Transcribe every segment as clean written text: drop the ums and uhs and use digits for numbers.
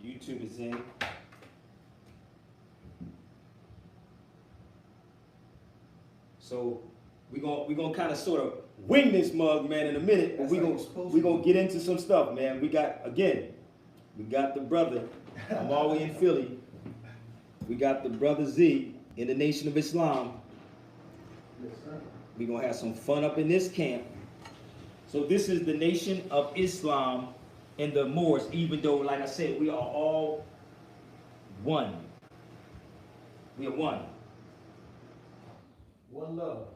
YouTube is in. So we gonna kind of sort of wing this mug, man, in a minute. But we gonna get into some stuff, man. We got the brother. I'm always in Philly. We got the brother Z in the Nation of Islam. Yes, sir. We're going to have some fun up in this camp. So this is the Nation of Islam and the Moors, even though, like I said, we are all one. We are one. One love.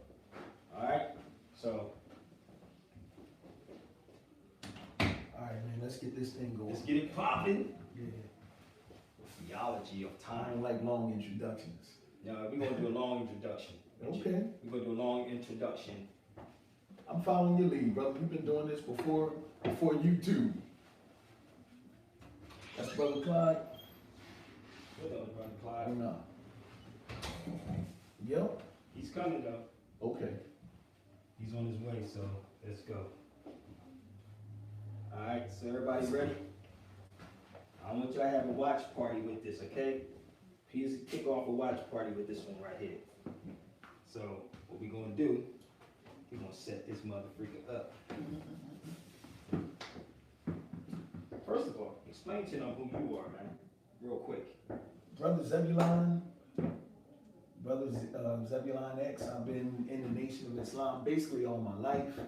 All right? So. All right, man, let's get this thing going. Let's get it popping. Yeah. Theology of I time. don't like long introductions. No, we're going to do a long introduction. Okay. We're going to do a long introduction. I'm following your lead, brother. You've been doing this before YouTube. That's Brother Clyde? What up, brother I Clyde? don't know. Yep. He's coming, though. Okay. He's on his way, so let's go. All right, so everybody ready? I want y'all to have a watch party with this, okay? Please kick off a watch party with this one right here. So what we're gonna do, we're gonna set this mother freaker up. First of all, explain to them who you are, man, real quick. Brother Zebulon, Zebulon X. I've been in the Nation of Islam basically all my life.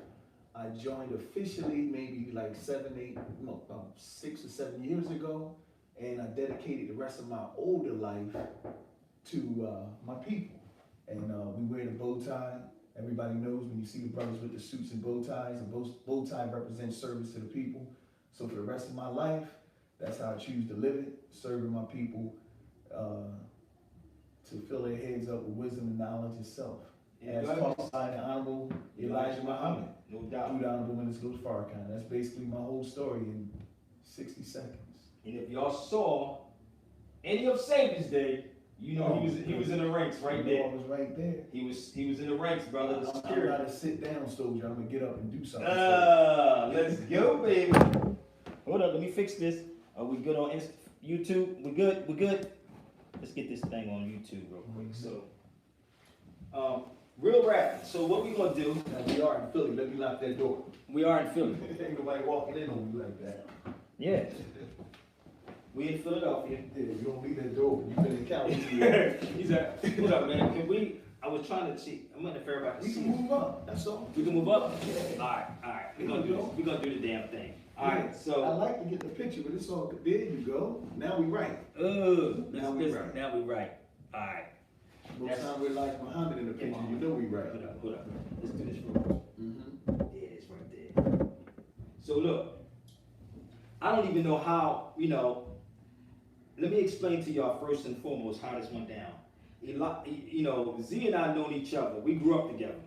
I joined officially maybe like 6 or 7 years ago, and I dedicated the rest of my older life to my people. And we wear the bow tie. Everybody knows when you see the brothers with the suits and bow ties, and bow tie represents service to the people. So for the rest of my life, that's how I choose to live it, serving my people, to fill their heads up with wisdom and knowledge itself. As taught by the Honorable Elijah Muhammad, No doubt. through the Honorable Minister Louis Farrakhan. That's basically my whole story in 60 seconds. And if y'all saw any of Savior's Day, you know he was in the ranks right there. I was right there. He was in the ranks, brother. The I'm security. not a sit down soldier. I'm gonna get up and do something. Let's go, baby. Hold up, let me fix this. Are we good on YouTube? We good? We good? Let's get this thing on YouTube real quick. So, real rap. So what we gonna do? Now we are in Philly. Let me lock that door. We are in Philly. Ain't nobody walking in on me like that. Yeah. We in Philadelphia. Yeah, you don't leave that door. You've been in California. He's like, what up, man? Can we? I was trying to see. I'm gonna for everybody to We see. can move up. That's all. We can move up. Yeah. All right. We're gonna do this. We're gonna do the damn thing. All right. So. I like to get the picture, but it's all. There you go. Now we right. Now we right. Now we right. All right. Most time we're like Muhammad in the picture. You know we right. Hold up. Let's do this real quick. Mm-hmm. Yeah, it's right there. So look, I don't even know how, let me explain to y'all first and foremost how this went down. Z and I known each other. We grew up together.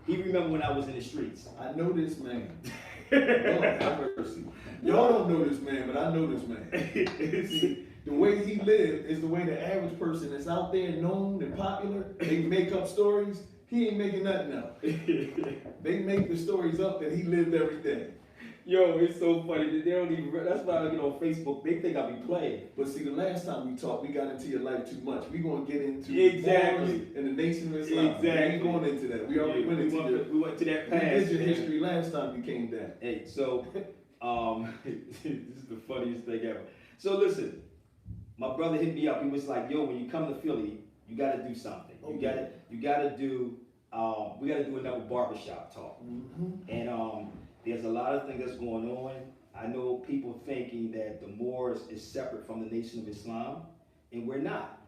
He remember when I was in the streets. I know this man. Lord have mercy. Y'all don't know this man, but I know this man. See, the way he lived is the way the average person that's out there known and popular, they make up stories. He ain't making nothing up. They make the stories up that he lived every day. Yo, it's so funny that they don't even. That's why I get on Facebook. They think I be playing. But see, the last time we talked, we got into your life too much. We gonna get into exactly in the Nation of Islam. Exactly. We ain't going into that. We already went into we went to that past. We did your history last time we came down. Hey, so this is the funniest thing ever. So listen, my brother hit me up. He was like, "Yo, when you come to Philly, you got to do something. Okay. You got to do. We got to do another barbershop talk." Mm-hmm. And there's a lot of things that's going on. I know people thinking that the Moors is separate from the Nation of Islam, and we're not.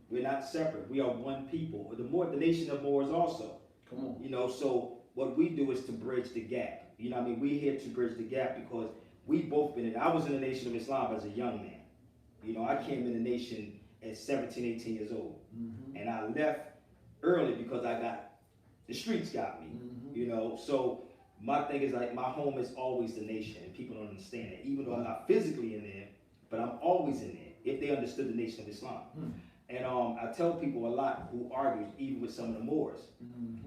We're not separate. We are one people. The Nation of Moors also. Come on. So what we do is to bridge the gap. What I mean? We're here to bridge the gap because we both been in. I was in the Nation of Islam as a young man. I came in the nation at 17, 18 years old. Mm-hmm. And I left early because the streets got me. Mm-hmm. So my thing is like my home is always the nation, and people don't understand that. Even though I'm not physically in there, but I'm always in there. If they understood the Nation of Islam, and I tell people a lot who argue, even with some of the Moors,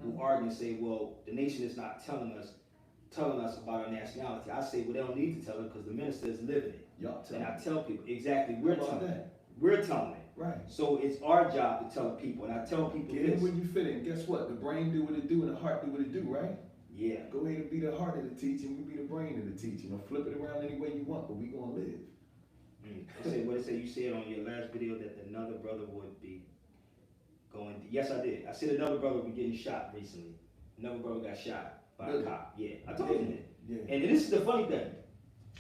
who argue and say, "Well, the nation is not telling us about our nationality." I say, "Well, they don't need to tell it because the minister is living it." Y'all tell And me. I tell people, exactly, we're How about telling that? We're telling it. Right. So it's our job to tell people, and I tell people Get in when you fit in. Guess what? The brain do what it do and the heart do what it do, right? Yeah. Go ahead and be the heart of the teaching, you be the brain of the teaching, or flip it around any way you want, but we gonna live. What it say? You said on your last video that another brother would be going. Yes, I did. I said another brother would be getting shot recently. Another brother got shot by a cop. Yeah, I told you that. Yeah. And this is the funny thing.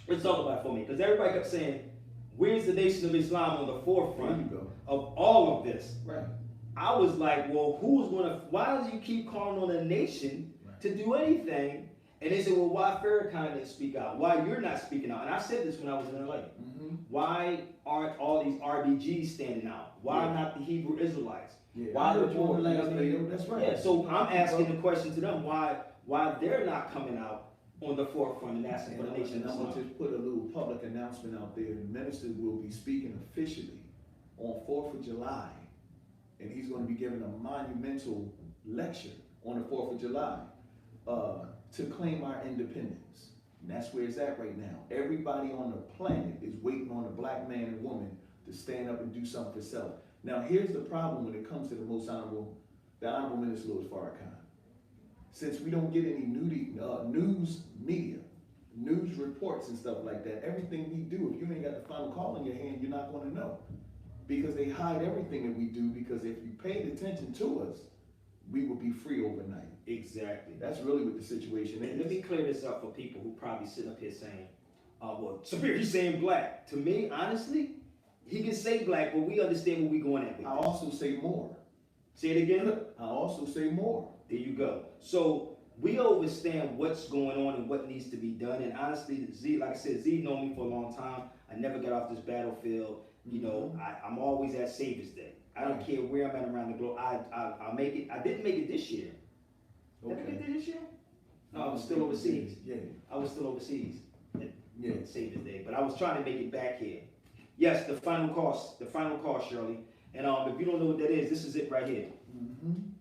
Let's talk about it for me, because everybody kept saying, "Where's the Nation of Islam on the forefront of all of this?" Right. I was like, well, why do you keep calling on the nation to do anything? And they said, well, why Farrakhan didn't speak out? Why you're not speaking out? And I said this when I was in LA. Mm-hmm. Why aren't all these RBGs standing out? Why not the Hebrew Israelites? Yeah. Why the you on the last video? That's right. Yeah, so I'm asking the question to them, why they're not coming out on the forefront and asking for the nation of I'm Islam. gonna just put a little public announcement out there. The minister will be speaking officially on 4th of July. And he's going to be giving a monumental lecture on the 4th of July to claim our independence. And that's where it's at right now. Everybody on the planet is waiting on a black man and woman to stand up and do something for self. Now, here's the problem when it comes to the Honorable Minister Louis Farrakhan. Since we don't get any news media, news reports and stuff like that, everything we do, if you ain't got the final call in your hand, you're not going to know. Because they hide everything that we do, because if you paid attention to us, we would be free overnight. Exactly. That's really what the situation is. Let me clear this up for people who probably sit up here saying, well, Sabir, he's saying black. To me, honestly, he can say black, but we understand where we're going at with I this. also say more. Say it again? I also say more. There you go. So we understand what's going on and what needs to be done. And honestly, Z, like I said, Z known me for a long time. I never got off this battlefield. You know, I'm always at Savior's Day. I don't care where I'm at around the globe. I'll make it. I didn't make it this year. Did I make it this year? No, I was still overseas. Yeah. I was still overseas. Yeah. Savior's Day. But I was trying to make it back here. Yes, the final cost, Shirley. And if you don't know what that is, this is it right here. Mm-hmm.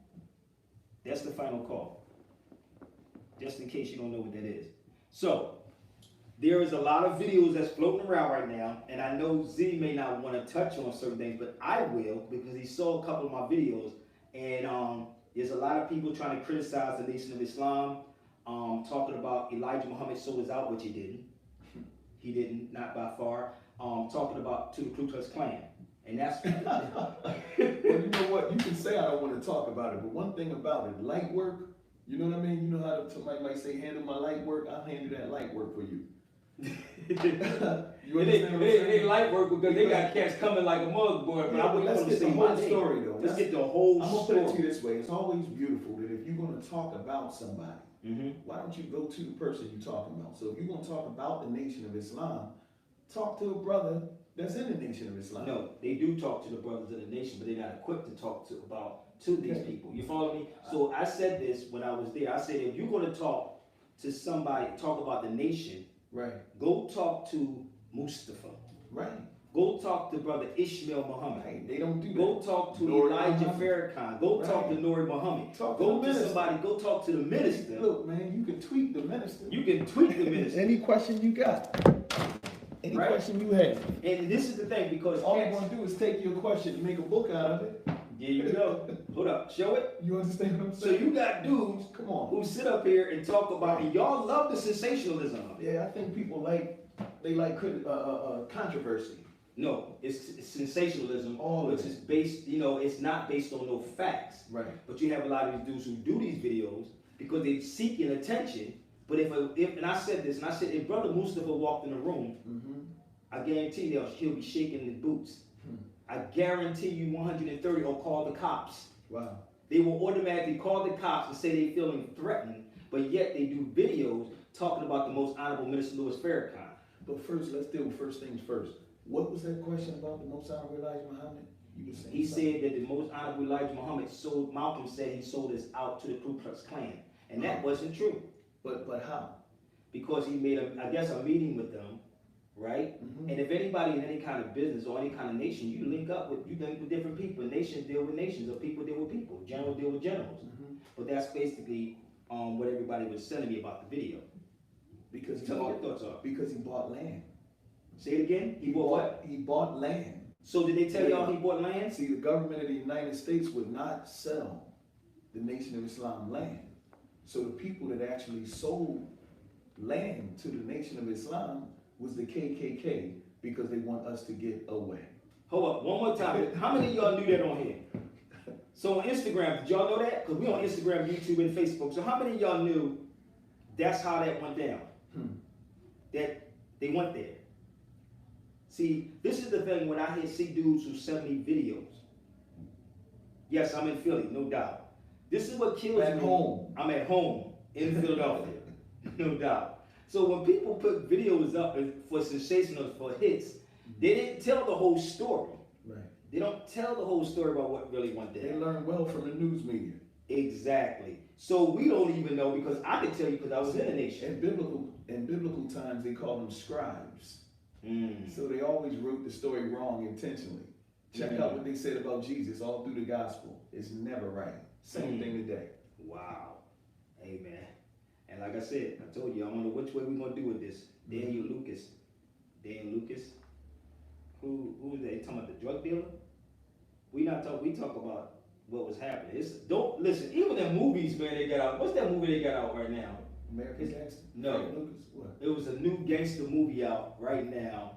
That's the final call. Just in case you don't know what that is. So, there is a lot of videos that's floating around right now, and I know Z may not want to touch on certain things, but I will, because he saw a couple of my videos, and there's a lot of people trying to criticize the Nation of Islam, talking about Elijah Muhammad sold us out, which he didn't. He didn't, not by far. Talking about to the Ku Klux Klan. And that's well, you know what? You can say I don't want to talk about it, but one thing about it, light work, you know what I mean? You know how somebody might say, handle my light work, I'll handle that light work for you. It ain't light work because they got cats coming like a mug boy. But I let's get the whole story though. Let's get the whole story. I'm gonna put it to you this way. It's always beautiful that if you're gonna talk about somebody, why don't you go to the person you're talking about? So if you're gonna talk about the Nation of Islam, talk to a brother that's in the Nation of Islam. No, they do talk to the brothers of the nation, but they're not equipped to talk to these people. You follow me? So I said this when I was there. I said, if you're gonna talk to somebody, talk about the nation, right? Go talk to Mustafa. Right. Go talk to brother Ishmael Muhammad. Right. They don't do that. Go talk to Nuri Elijah Muhammad. Farrakhan. Go talk to Nuri Muhammad. Go to somebody. Go talk to the minister. Look, man, you can tweak the minister. You can tweak the minister. Any question you got. Any question you have. And this is the thing, because all you're gonna do is take your question and make a book out of it. There you go. Hold up. Show it. You understand what I'm So saying? you got dudes, come on, who sit up here and talk about it. Y'all love the sensationalism of it. Yeah, I think people like controversy. No, it's sensationalism, All which is based, it's not based on no facts. Right. But you have a lot of these dudes who do these videos because they're seeking attention. But and I said this, and I said, if Brother Mustafa walked in the room, I guarantee you he'll be shaking his boots. I guarantee you 130 will call the cops. Wow. They will automatically call the cops and say they're feeling threatened, but yet they do videos talking about the most honorable Minister Louis Farrakhan. But first, let's deal with first things first. What was that question about the most honorable Elijah Muhammad? He said that the most honorable Elijah Muhammad Malcolm said he sold us out to the Ku Klux Klan. And that wasn't true. But how? Because he made a meeting with them, right? And if anybody in any kind of business or any kind of nation, you link with different people. Nations deal with nations, or people deal with people. Generals deal with generals. But that's basically what everybody was telling me about the video. Because tell me your thoughts are. Because he bought land. Say it again. He bought what? He bought land. So did they tell y'all he bought land? See, the government of the United States would not sell the Nation of Islam land. So the people that actually sold land to the Nation of Islam was the KKK, because they want us to get away. Hold up, one more time. How many of y'all knew that on here? So on Instagram, did y'all know that? Because we on Instagram, YouTube, and Facebook. So how many of y'all knew that's how that went down? That they went there. See, this is the thing when I see dudes who send me videos. Yes, I'm in Philly, no doubt. This is what kills me. At home. I'm at home in Philadelphia, no doubt. So when people put videos up for sensational, for hits, they didn't tell the whole story. Right. They don't tell the whole story about what really went down. They learn well from the news media. Exactly. So we don't even know, because I can tell you because I was in the nation. In biblical times, they call them scribes. So they always wrote the story wrong intentionally. Check out what they said about Jesus all through the gospel. It's never right. Same thing today. Wow. Amen. And like I said, I told you, I wonder which way we're going to do with this. Daniel Lucas. Who is that? You talking about the drug dealer? We talk about what was happening. Don't listen, even in movies, man, they got out. What's that movie they got out right now? American Gangster? No. Lucas? What? It was a new gangster movie out right now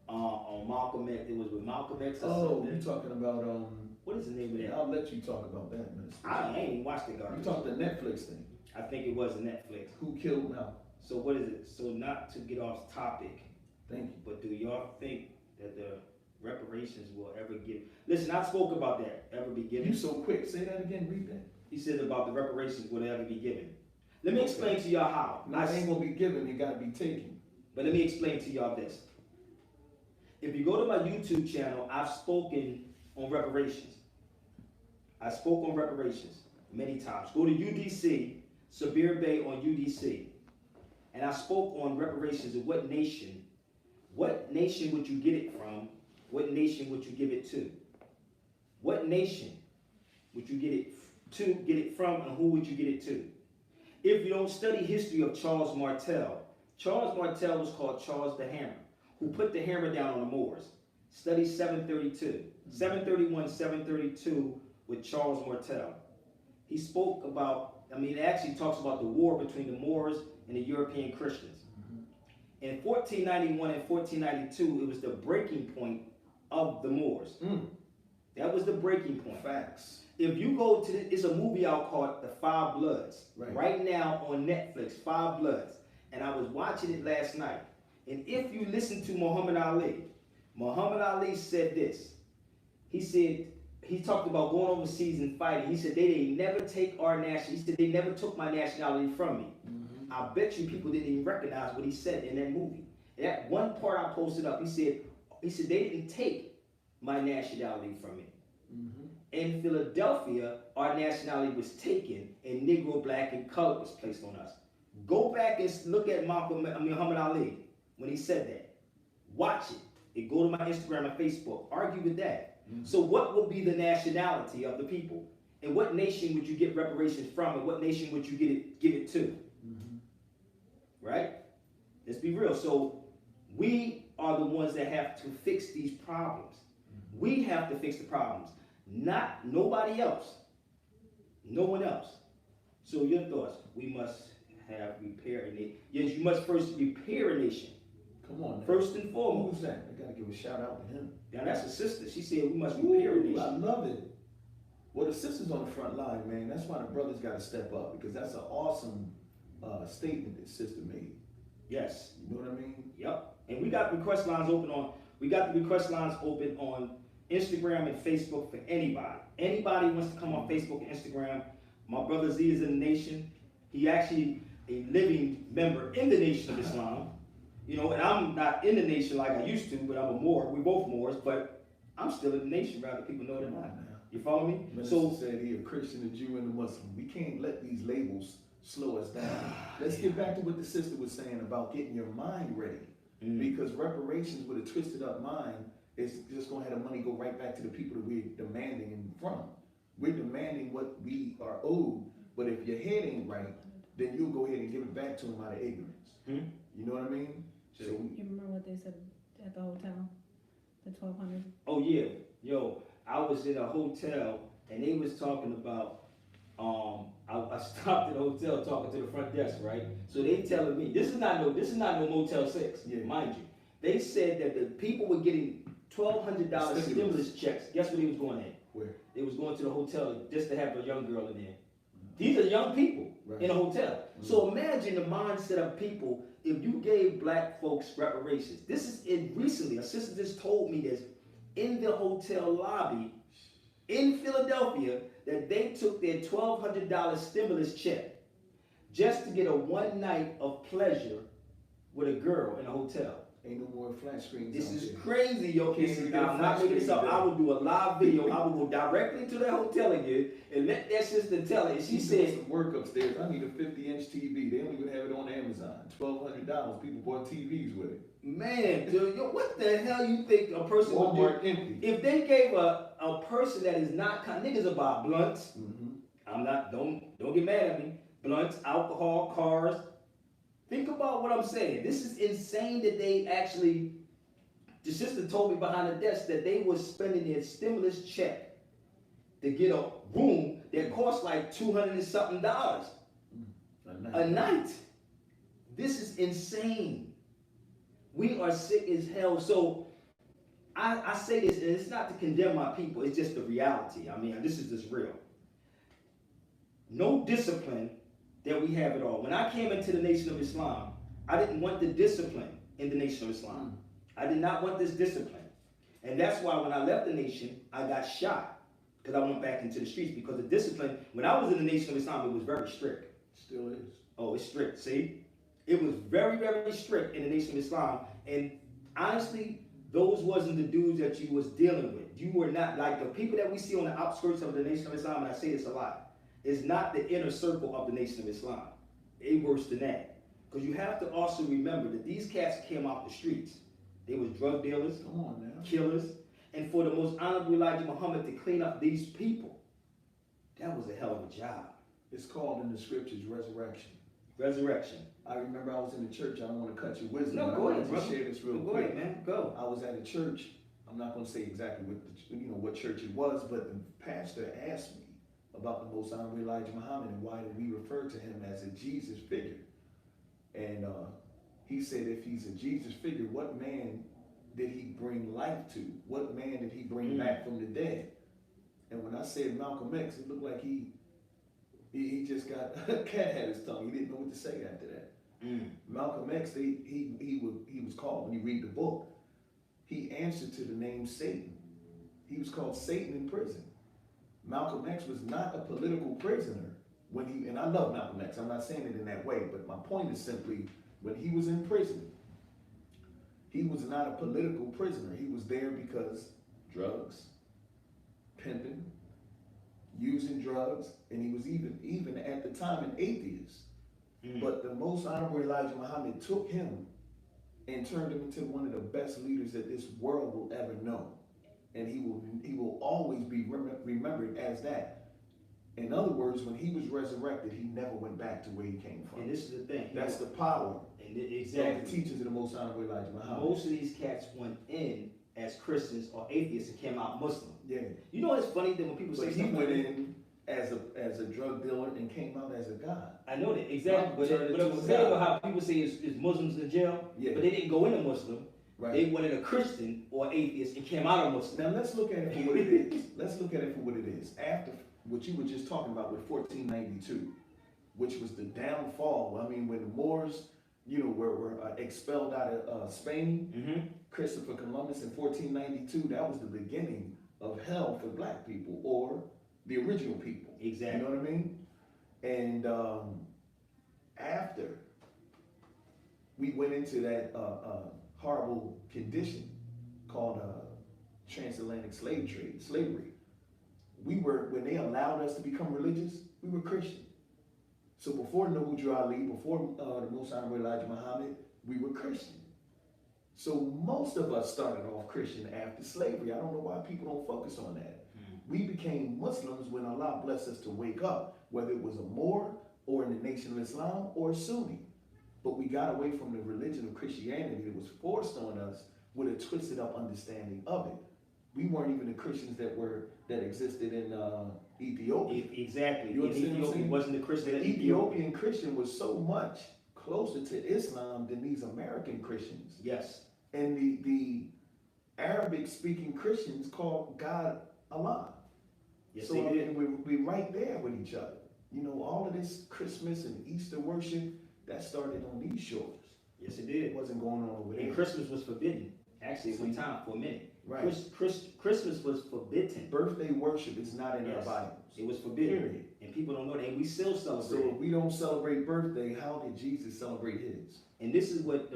on Malcolm X. It was with Malcolm X or something. You talking about what is the name of that? I'll let you talk about that, man. I ain't even watched it, garbage. You talked the Netflix thing. I think it was Netflix. Who killed Malcolm? So what is it? So not to get off topic. Thank you. But do y'all think that the reparations will ever get? Listen, I spoke about that. Ever be given? You so quick. Say that again. Read that. He said about the reparations will ever be given. Let me explain to y'all how. No, it ain't gonna be given. It gotta be taken. But let me explain to y'all this. If you go to my YouTube channel, I've spoken on reparations. I spoke on reparations many times. Go to UDC, Sabir Bey on UDC. And I spoke on reparations of what nation would you get it from? What nation would you give it to? What nation would you get it from, and who would you get it to? If you don't study history of Charles Martel was called Charles the Hammer, who put the hammer down on the Moors. Study 732. 731, 732 with Charles Martel. He spoke about, it actually talks about the war between the Moors and the European Christians. In 1491 and 1492, it was the breaking point of the Moors. That was the breaking point. Facts. If you go to it's a movie out called The Five Bloods. Right now on Netflix, Five Bloods. And I was watching it last night. And if you listen to Muhammad Ali said this. He talked about going overseas and fighting. He said they never take our nationality. He said they never took my nationality from me. I bet you people didn't even recognize what he said in that movie. That one part I posted up, he said they didn't take my nationality from me. In Philadelphia, our nationality was taken, and Negro, Black, and Color was placed on us. Go back and look at Muhammad Ali when he said that. Watch it. And go to my Instagram and Facebook. Argue with that. So what would be the nationality of the people? And what nation would you get reparations from? And what nation would you give it to? Right? Let's be real. So we are the ones that have to fix these problems. We have to fix the problems. Not nobody else. No one else. So your thoughts. We must have repair a nation. Yes, you must first repair a nation. Come on. First and foremost. Who's that? I gotta give a shout out to him. Now that's a sister. She said we must repair a nation. I love it. Well, the sister's on the front line, man. That's why the brothers gotta step up, because that's an awesome statement that sister made. Yes. You know what I mean? Yep. And we got request lines open on Instagram and Facebook for anybody. Anybody wants to come on Facebook and Instagram. My brother Z is in the nation. He actually a living member in the Nation of Islam. You know, and I'm not in the nation like I used to, but I'm a Moor. We both Moors, but I'm still in the nation, rather people know they're not. You follow me? Minister said he a Christian, a Jew, and a Muslim. We can't let these labels slow us down. Let's get back to what the sister was saying about getting your mind ready. Because reparations with a twisted up mind is just going to have the money go right back to the people that we're demanding and from. We're demanding what we are owed, but if your head ain't right, then you'll go ahead and give it back to them out of ignorance. You know what I mean? So you remember what they said at the hotel? The 1,200. Oh yeah, yo, I was in a hotel and they was talking about. I stopped at the hotel talking to the front desk, right? So they telling me this is not no Motel 6, Yeah. mind you. They said that the people were getting $1,200 stimulus checks. Guess where they was going at? Where? They was going to the hotel just to have a young girl in there. These are young people in a hotel. So imagine the mindset of people if you gave black folks reparations. This is it recently. A sister just told me this in the hotel lobby in Philadelphia that they took their $1,200 stimulus check just to get a one night of pleasure with a girl in a hotel. Ain't no more flat screens. This is there. crazy, yo. I'm not making this up. I will do a live video. I will go directly to the hotel again and let that sister tell it. And she said, some work upstairs. I need a 50-inch TV. They don't even have it on Amazon. $1,200. People bought TVs with it. man, dude, yo, what the hell you think a person would do? Walmart empty. If they gave a person that is not niggas about blunts, Mm-hmm. I'm not, don't get mad at me. Blunts, alcohol, cars. Think about what I'm saying. This is insane that they actually, the sister told me behind the desk that they was spending their stimulus check to get a room that cost like $200 and something a night. This is insane. We are sick as hell. So I say this, and it's not to condemn my people, it's just the reality. I mean, this is just real. No discipline that we have at all. When I came into the Nation of Islam, I didn't want the discipline in the Nation of Islam. I did not want this discipline. And that's why when I left the nation, I got shot. Because I went back into the streets. Because the discipline, when I was in the Nation of Islam, it was very strict. Still is. Oh, it's strict, see? It was very, very strict in the Nation of Islam. And honestly, those wasn't the dudes that you was dealing with. You were not like the people that we see on the outskirts of the Nation of Islam, and I say this a lot. It's not the inner circle of the Nation of Islam. It's worse than that. Because you have to also remember that these cats came out the streets. They was drug dealers, Come on now. killers, and for the most honorable Elijah Muhammad to clean up these people, that was a hell of a job. It's called in the scriptures resurrection. Resurrection. I remember I was in the church. I don't want to cut your wisdom. No, go ahead, I bro. want to share this real Go quick. ahead, man. Go. I was at a church. I'm not going to say exactly what church it was, but the pastor asked me about the most honorable Elijah Muhammad and why did we refer to him as a Jesus figure. And he said if he's a Jesus figure, what man did he bring life to? What man did he bring back from the dead? And when I said Malcolm X, it looked like he just got a cat had his tongue. He didn't know what to say after that. Malcolm X, he was called, when you read the book, he answered to the name Satan. He was called Satan in prison. Malcolm X was not a political prisoner and I love Malcolm X, I'm not saying it in that way, but my point is simply, when he was in prison, he was not a political prisoner. He was there because drugs, pimping, using drugs, and he was even at the time an atheist. But the most honorable Elijah Muhammad took him and turned him into one of the best leaders that this world will ever know. And he will always be remembered as that. In other words, when he was resurrected, he never went back to where he came from. And this is the thing. That's the power. And exactly. Of the teachings of the most honorable Elijah Muhammad. Most of these cats went in as Christians or atheists and came out Muslim. Yeah. You know what's funny that when people say he went in as a drug dealer and came out as a god. I know that, exactly. But it was saying about how people say is Muslims in jail, but they didn't go in a Muslim. Right. They went in a Christian or atheist and came out a Muslim. Now let's look at it for what it is. Let's look at it for what it is. After what you were just talking about with 1492, which was the downfall. I mean, when the Moors, were expelled out of Spain, Christopher Columbus in 1492, that was the beginning of hell for black people or the original people. Exactly. You know what I mean? And after we went into that horrible condition called transatlantic slavery. When they allowed us to become religious, we were Christian. So before Nahuj Ali, before the Most Honorable Elijah Muhammad, we were Christian. So most of us started off Christian after slavery. I don't know why people don't focus on that. We became Muslims when Allah blessed us to wake up, whether it was a Moor or in the Nation of Islam or a Sunni. But we got away from the religion of Christianity that was forced on us with a twisted up understanding of it. We weren't even the Christians that existed in Ethiopia. Exactly. You understand what I'm Ethiopia saying? wasn't the Christian. The Ethiopian Christian was so much closer to Islam than these American Christians. Yes. And the Arabic speaking Christians called God Allah. Yes, So they I did. mean, we're right there with each other. You know, all of this Christmas and Easter worship, that started on these shores. Yes, it It did. wasn't going on over there. And Christmas was forbidden. Actually, at one time, for a minute. Right. Christmas was forbidden. Birthday worship is not in our Yes. Bibles. It was forbidden. Period. And people don't know that. And we still So celebrate if it. we don't celebrate birthday, how did Jesus celebrate his? And this is what,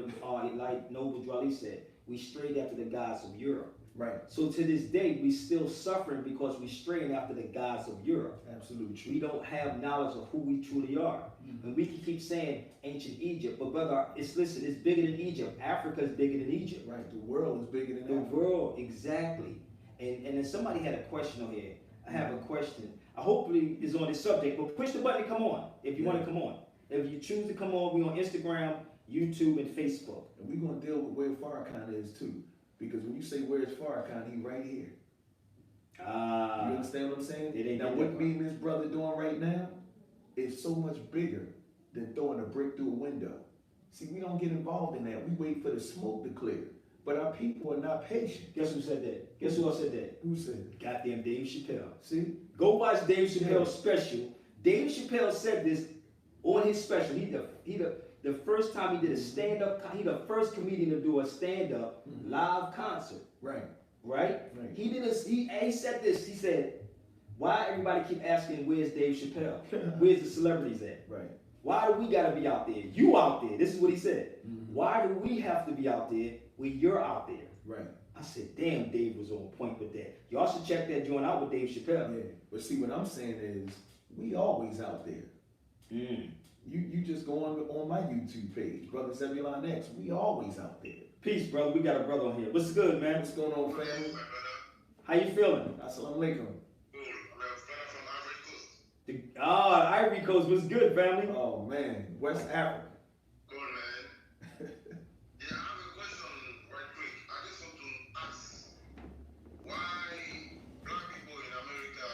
like Noble Drali said, we strayed after the gods of Europe. Right. So to this day, we still suffering because we straying after the gods of Europe. Absolute truth. We don't have knowledge of who we truly are. Mhm. And we can keep saying ancient Egypt, but brother, it's bigger than Egypt. Africa is bigger than Egypt. Right. The world is bigger than The Africa. world, exactly. And then somebody had a question on here. I have a question. I hopefully is on this subject, but push the button to come on if you want to come on. If you choose to come on, we on Instagram, YouTube, and Facebook. And we're going to deal with where Farrakhan is too. Because when you say where's Farrakhan, he right here. You understand what I'm saying? It ain't Now that what far. me and this brother doing right now is so much bigger than throwing a brick through a window. See, we don't get involved in that. We wait for the smoke to clear. But our people are not patient. Guess who said that? Guess who else said that? Who said it? Goddamn Dave Chappelle. See? Go watch Dave Chappelle's special. Dave Chappelle said this on his special. The first time he did a stand-up, he the first comedian to do a stand-up live concert. Right. Right? Right. He did this, he said this, he said, why everybody keep asking where's Dave Chappelle? Where's the celebrities at? Right. Why do we gotta be out there? You out there. This is what he said. Mhm. Why do we have to be out there when you're out there? Right. I said, damn, Dave was on point with that. Y'all should check that joint out with Dave Chappelle. Yeah. But see, what I'm saying is, we always out there. Mm. You just go on my YouTube page, Brother Zebulon X. We always out there. Peace, brother. We got a brother on here. What's good, man? What's going on, family? How you feeling? Assalamu alaikum. Ivory Coast was good, family. Oh man, West Africa. Good man. Yeah, I have a question right quick. I just want to ask why black people in America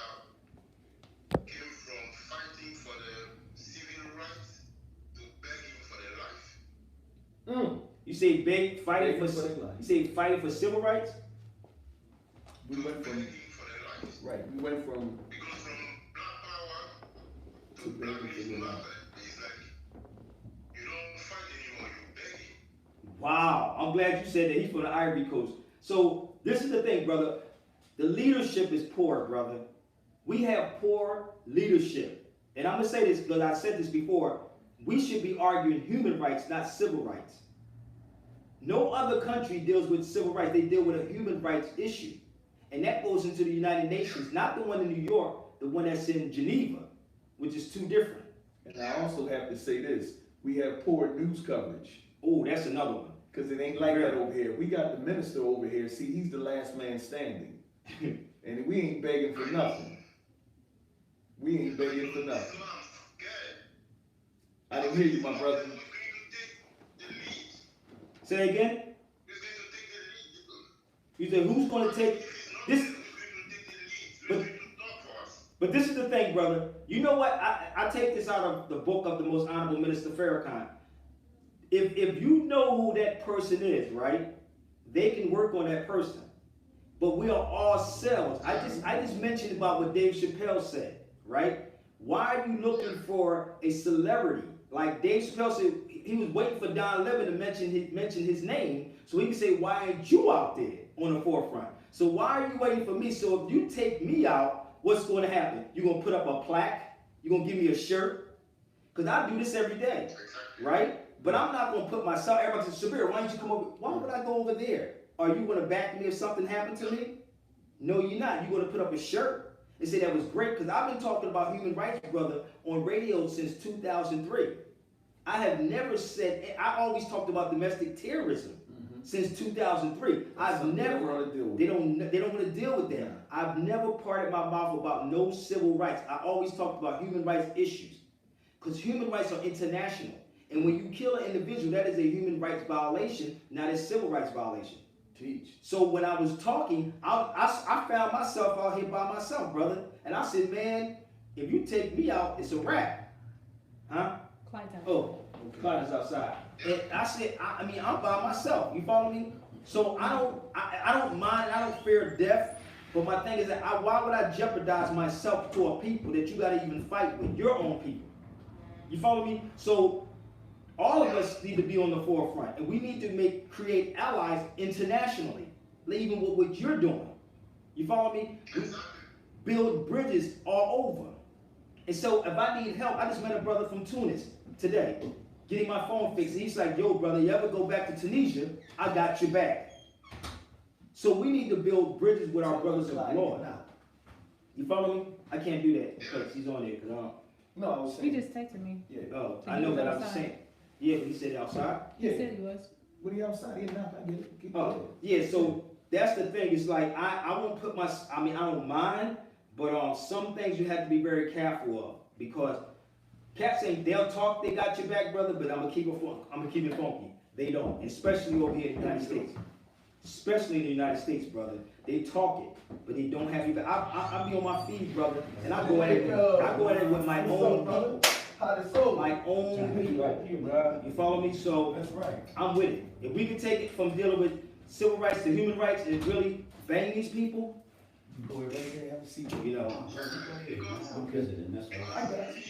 came from fighting for the civil rights to begging for their life. You say fighting Begging for for their life. you say fighting for civil rights? We went from Begging for their lives. right. We went from Because from black power to to black begging for lives your matter, life. it's like you don't fight anymore, you're begging. Wow, I'm glad you said that. He's from the Ivory Coast. So this is the thing, brother. The leadership is poor, brother. We have poor leadership. And I'm gonna say this because I said this before. We should be arguing human rights, not civil rights. No other country deals with civil rights. They deal with a human rights issue. And that goes into the United Nations, not the one in New York, the one that's in Geneva, which is two different. And I also have to say this: we have poor news coverage Oh, that's another one. because it ain't like that over here. We got the minister over here. See, he's the last man standing, and we ain't begging for nothing. We ain't begging for nothing. Islam scared. I didn't hear you, my brother. Who's going to take the lead? Say it again. Who's going to take the lead? You said who's going to take this? But this is the thing, brother. You know what? I take this out of the book of the Most Honorable Minister Farrakhan. If you know who that person is, right? They can work on that person. But we are all selves. I just mentioned about what Dave Chappelle said, right? Why are you looking for a celebrity? Like Dave Chappelle said, he was waiting for Don Lemon to mention his name so he can say, why ain't you out there on the forefront? So why are you waiting for me? So if you take me out, what's going to happen? You're going to put up a plaque? You're going to give me a shirt? Because I do this every day, right? But I'm not going to put myself, everybody says, Sabir, why don't you come over? Why would I go over there? Are you going to back me if something happened to me? No, you're not. You're going to put up a shirt and say that was great. Because I've been talking about human rights, brother, on radio since 2003. I have never said, I always talked about domestic terrorism since 2003. I've never, they don't want to deal with that. I've never parted my mouth about no civil rights. I always talked about human rights issues. Because human rights are international. And when you kill an individual, that is a human rights violation, not a civil rights violation. Teach. So when I was talking, I found myself out here by myself, brother. And I said, man, if you take me out, it's a wrap. Huh? Clyde's out. Oh, Clyde is outside. And I said, I mean, I'm by myself. You follow me? So I don't mind, I don't fear death. But my thing is that why would I jeopardize myself to a people that you gotta even fight with your own people? You follow me? So all of us need to be on the forefront, and we need to create allies internationally, even with what you're doing. You follow me? Build bridges all over. And so if I need help, I just met a brother from Tunis today, getting my phone fixed. And he's like, yo, brother, you ever go back to Tunisia? I got your back. So we need to build bridges with our brothers abroad. You follow me? I can't do that because he's on there. No, I was saying. He just texted me. Yeah. Oh, So I he know was that I was outside. saying. Yeah, but he said outside. He Yeah. said he was. What are you outside? Yeah, nah, I get it. Oh, yeah. So that's the thing. It's like I won't put I don't mind, but some things you have to be very careful of because cats saying they'll talk, they got your back, brother, but I'm gonna keep it funky. They don't, especially over here in the United States. Especially in the United States, brother. They talk it, but they don't have you back. I be on my feed, brother, and I go at it with my own people. My own people. You follow me? So That's right. I'm with it. If we can take it from dealing with civil rights to human rights and really bang these people, Go right there, have a seat. you know. I'm president, that's why. I got you.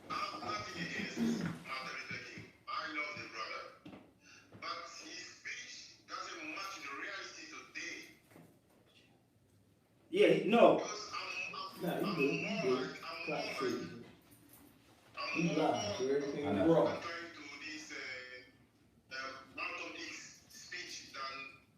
I'm nothing against Martin Luther King. I love the brother. But his speech doesn't match the reality today. Yeah, no. Because Nah, I'm you more good. You good. like, Clap I'm for more you. like, You live. So everything I is know. raw. contrary to this Malcolm X speech than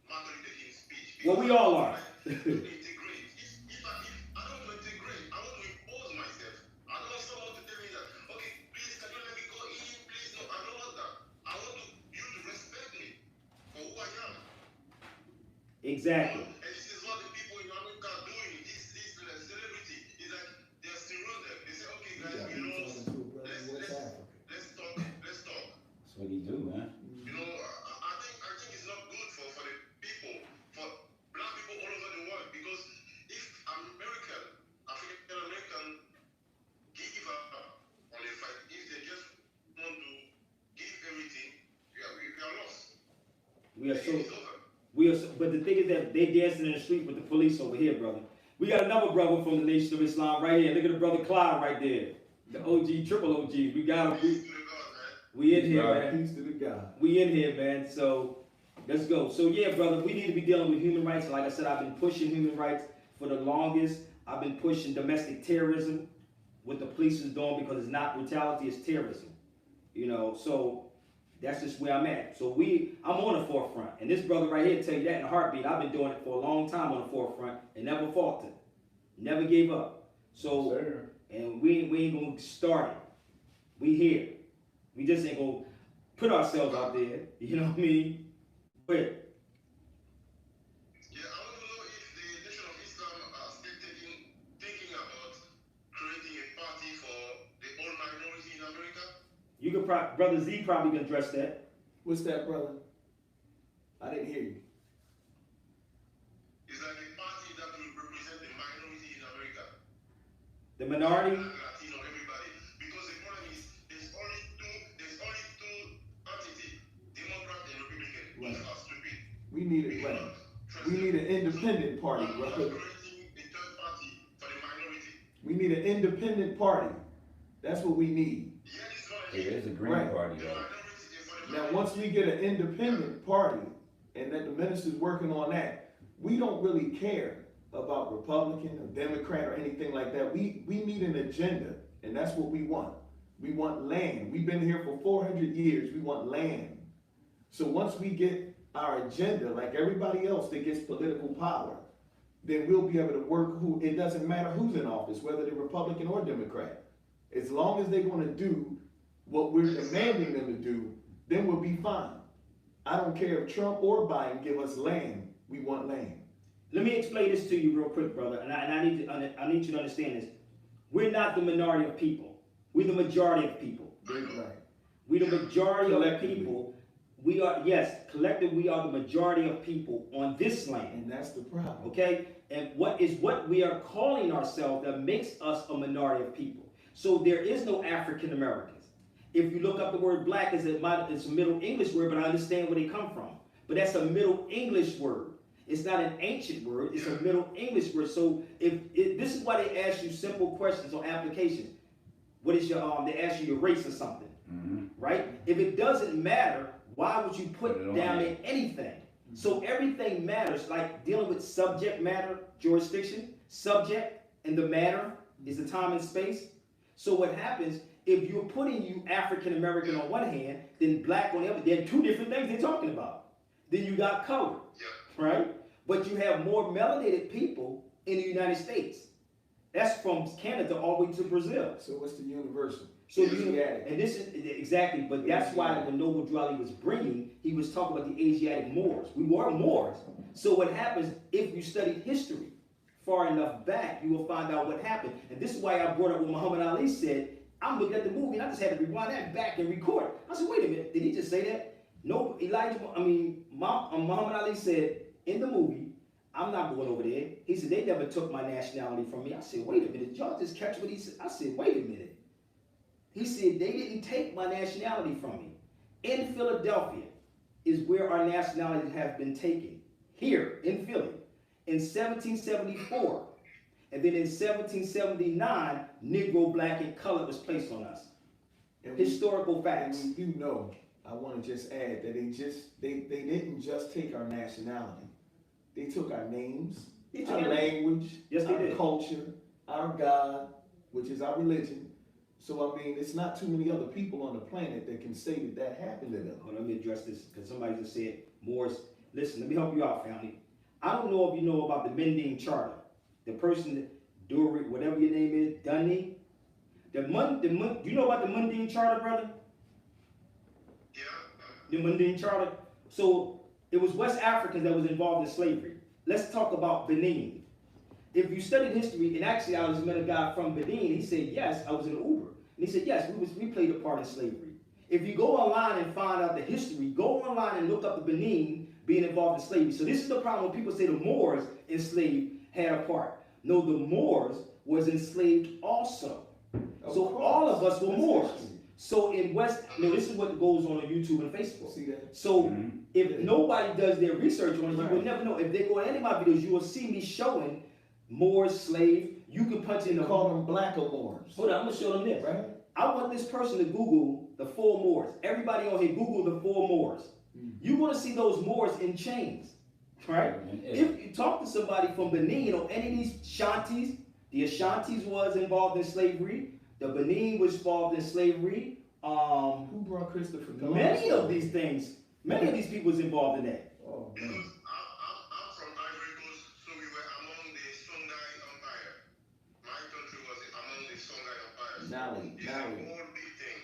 Martin Luther King's speech. Well, we all are. To integrate. If I don't want to integrate, I want to impose myself. I don't want someone to tell me that, okay, please can you let me go in, please? No, I don't want that. I want you to respect me for who I am. Exactly. And this is what the people in America are doing. This celebrity is like they're stereotyped. They say, okay, You guys, got we me lost. talking to a brother in West Africa. Let's talk. Let's talk. That's what he do, man. You know, I think it's not good for the people, for black people all over the world, because if African American give up on the fight, if they just want to give everything, we are lost. We are The so. game is over. But the thing is that they dancing in the street with the police over here, brother. We got another brother from the Nation of Islam right here. Look at the brother Clyde right there. The OG, triple OG. We got him. Peace to the God, man. We in here, man. Peace to the God. We in here, man. So let's go. So yeah, brother, we need to be dealing with human rights. Like I said, I've been pushing human rights for the longest. I've been pushing domestic terrorism, what the police is doing, because it's not brutality, it's terrorism. You know, so that's just where I'm at. So I'm on the forefront. And this brother right here tell you that in a heartbeat. I've been doing it for a long time on the forefront and never faltered. Never gave up. So, and we ain't gonna start it. We here. We just ain't gonna put ourselves out there. You know what I mean? But Yeah, I want to know if the Nation of Islam are still thinking about creating a party for the all minority in America. you could Brother Z probably can address that. What's that, brother? I didn't hear you. It's like a party that will represent the minority in America. The minority. Latino, everybody. Because the problem is there's only two entities, Democrat and Republican. Right. Both are stupid. We need it. Right. We need an independent party, I'm brother. creating a third party for the minority. We need an independent party. That's what we need. Yeah, this one It is a green Right. party, the though. minority is for the Now, minority. once we get an independent party, and that the minister's working on that, we don't really care about Republican or Democrat or anything like that. We need an agenda, and that's what we want. We want land. We've been here for 400 years. We want land. So once we get our agenda, like everybody else that gets political power, then we'll be able to work it doesn't matter who's in office, whether they're Republican or Democrat. As long as they're gonna do what we're demanding them to do, then we'll be fine. I don't care if Trump or Biden give us land, we want land. Let me explain this to you real quick, brother, and I need you to understand this. We're not the minority of people. We're the majority of people. Right. We're the majority of people We are, yes, collectively, we are the majority of people on this land. And that's the problem. Okay? And what we are calling ourselves that makes us a minority of people. So there is no African Americans. If you look up the word black, it's a Middle English word, but I understand where they come from. But that's a Middle English word. It's not an ancient word. It's a Middle English word. So this is why they ask you simple questions on application. What is your they ask you your race or something, right? If it doesn't matter, why would you put down in anything? So everything matters, like dealing with subject matter, jurisdiction, subject, and the matter is the time and space. So what happens, if you're putting you African American on one hand, then black on the other, they're two different things they're talking about. Then you got color, right? But you have more melanated people in the United States. That's from Canada all the way to Brazil. So what's the universal? So and this is exactly, but that's why when Noble Drew was bringing, he was talking about the Asiatic Moors. We were Moors. So what happens if you study history far enough back, you will find out what happened. And this is why I brought up what Muhammad Ali said. I'm looking at the movie and I just had to rewind that back and record. I said, wait a minute, did he just say that? No, Muhammad Ali said in the movie, I'm not going over there. He said, they never took my nationality from me. I said, wait a minute, y'all just catch what he said? I said, wait a minute. He said, they didn't take my nationality from me. In Philadelphia is where our nationalities have been taken. Here in Philly. In 1774. And then in 1779, Negro, black, and color was placed on us. And Historical facts. And we do know, I want to just add that they didn't just take our nationality. They took our names, our language, our culture, our God, which is our religion. So, I mean, it's not too many other people on the planet that can say that that happened to them. Well, let me address this, because somebody just said, Moors, listen, let me help you out, family. I don't know if you know about the Mundine Charter. The person, Dury, whatever your name is, Dunny. Do you know about the Mundine Charter, brother? Yeah. The Mundine Charter. So, it was West Africans that was involved in slavery. Let's talk about Benin. If you studied history, and actually I met a guy from Benin, he said, yes, I was in Uber. And he said, yes, we played a part in slavery. If you go online and find out the history, go online and look up the Benin being involved in slavery. So this is the problem when people say the Moors enslaved had a part. No, the Moors was enslaved also. So all of us were Moors. So in West, this is what goes on YouTube and Facebook. See that? So if nobody does their research on it, you will never know. If they go to any of my videos, you will see me showing Moors, slave. You can punch in the call them black or Moors. Hold on, I'm gonna show them this. Right? I want this person to Google the 4 Moors. Everybody on here, Google the 4 Moors. You're gonna see those Moors in chains, right? If you talk to somebody from Benin or any of these Shantis, the Ashantis was involved in slavery. The Benin was involved in slavery. Who brought Christopher Columbus? Many of these things, many of these people was involved in that. Oh, Because man. I'm from Ivory Coast, so we were among the Songhai Empire. My country was among the Songhai empires. Nally. It's a whole big thing.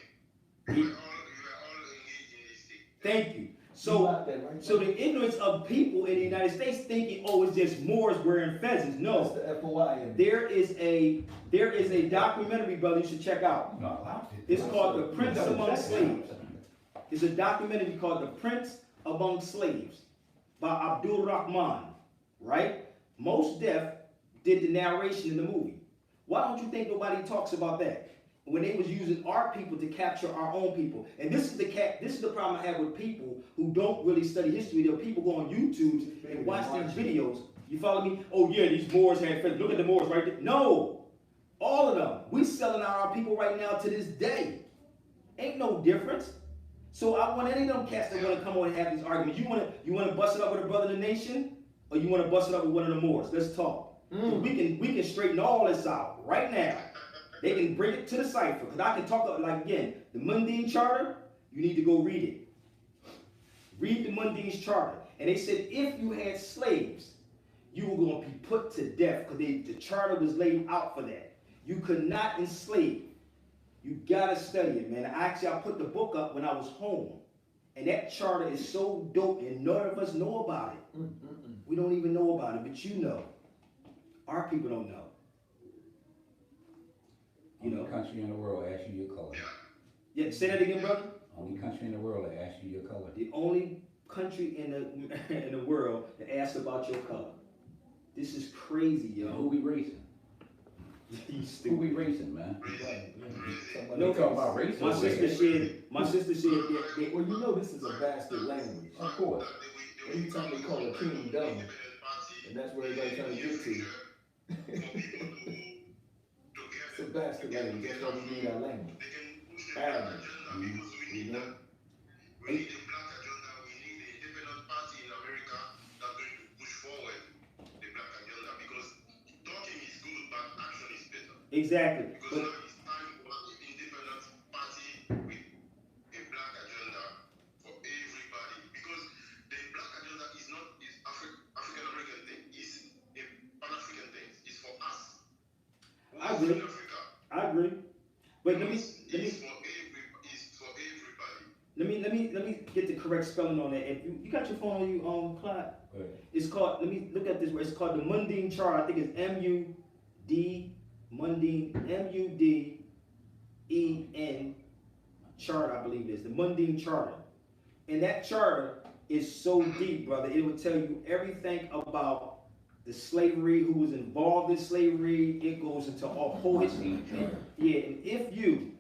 We were all engaged in this thing. Thank you. So the ignorance of people in the United States thinking, oh, it's just Moors wearing fezzes. No. That's the FOI. There is a documentary, brother, you should check out. It's called The Prince Among Slaves. It's a documentary called The Prince Among Slaves by Abdul Rahman, right? Mos Def did the narration in the movie. Why don't you think nobody talks about that? When they was using our people to capture our own people. And this is the problem I have with people who don't really study history. There are people go on YouTube and watch these videos. You follow me? Oh yeah, these Moors had feathers. Look at the Moors right there. No. All of them. We selling out our people right now to this day. Ain't no difference. So I want any of them cats that want to come on and have these arguments. You want to bust it up with a brother in the nation? Or you want to bust it up with one of the Moors? Let's talk. So we can straighten all this out right now. They can bring it to the cipher. Because I can talk, like again, the Mundine Charter, you need to go read it. Read the Mundine's Charter. And they said if you had slaves, you were going to be put to death. Because the charter was laid out for that. You could not enslave. You got to study it, man. Actually, I put the book up when I was home. And that charter is so dope and none of us know about it. We don't even know about it, but you know. Our people don't know. You know, country in the world asks you your color. Yeah, say that again, brother. Only country in the world that asks you your color. The only country in the in the world that asks about your color. This is crazy, Yo, yo. who we racing? You Who we stupid. racing, man? No, We talking about race. My sister said that Well, you know this is a bastard language. Of course. Anytime they call a king dumb, and that's where everybody trying to get to. It's a bastard language. That's why we need our language. Arabic. You know? We need a black agenda. We need a independent party in America that's going to push forward the black agenda because talking is good, but action is better. exactly. Because But now it's time for an independent party with a black agenda for everybody. Because the black agenda is not African American thing. It's a Pan African thing. It's for us. Who I are agree. in Africa? I agree. But It's for everybody. let me get the correct spelling on that. If you got your phone on you, Clyde. Go ahead. It's called. Let me look at this. It's called the Mundine Charter. I think it's Mundine Charter. I believe it is the Mundine Charter, and that charter is so deep, brother. It will tell you everything about the slavery, who was involved in slavery. It goes into all whole history. Yeah, and if you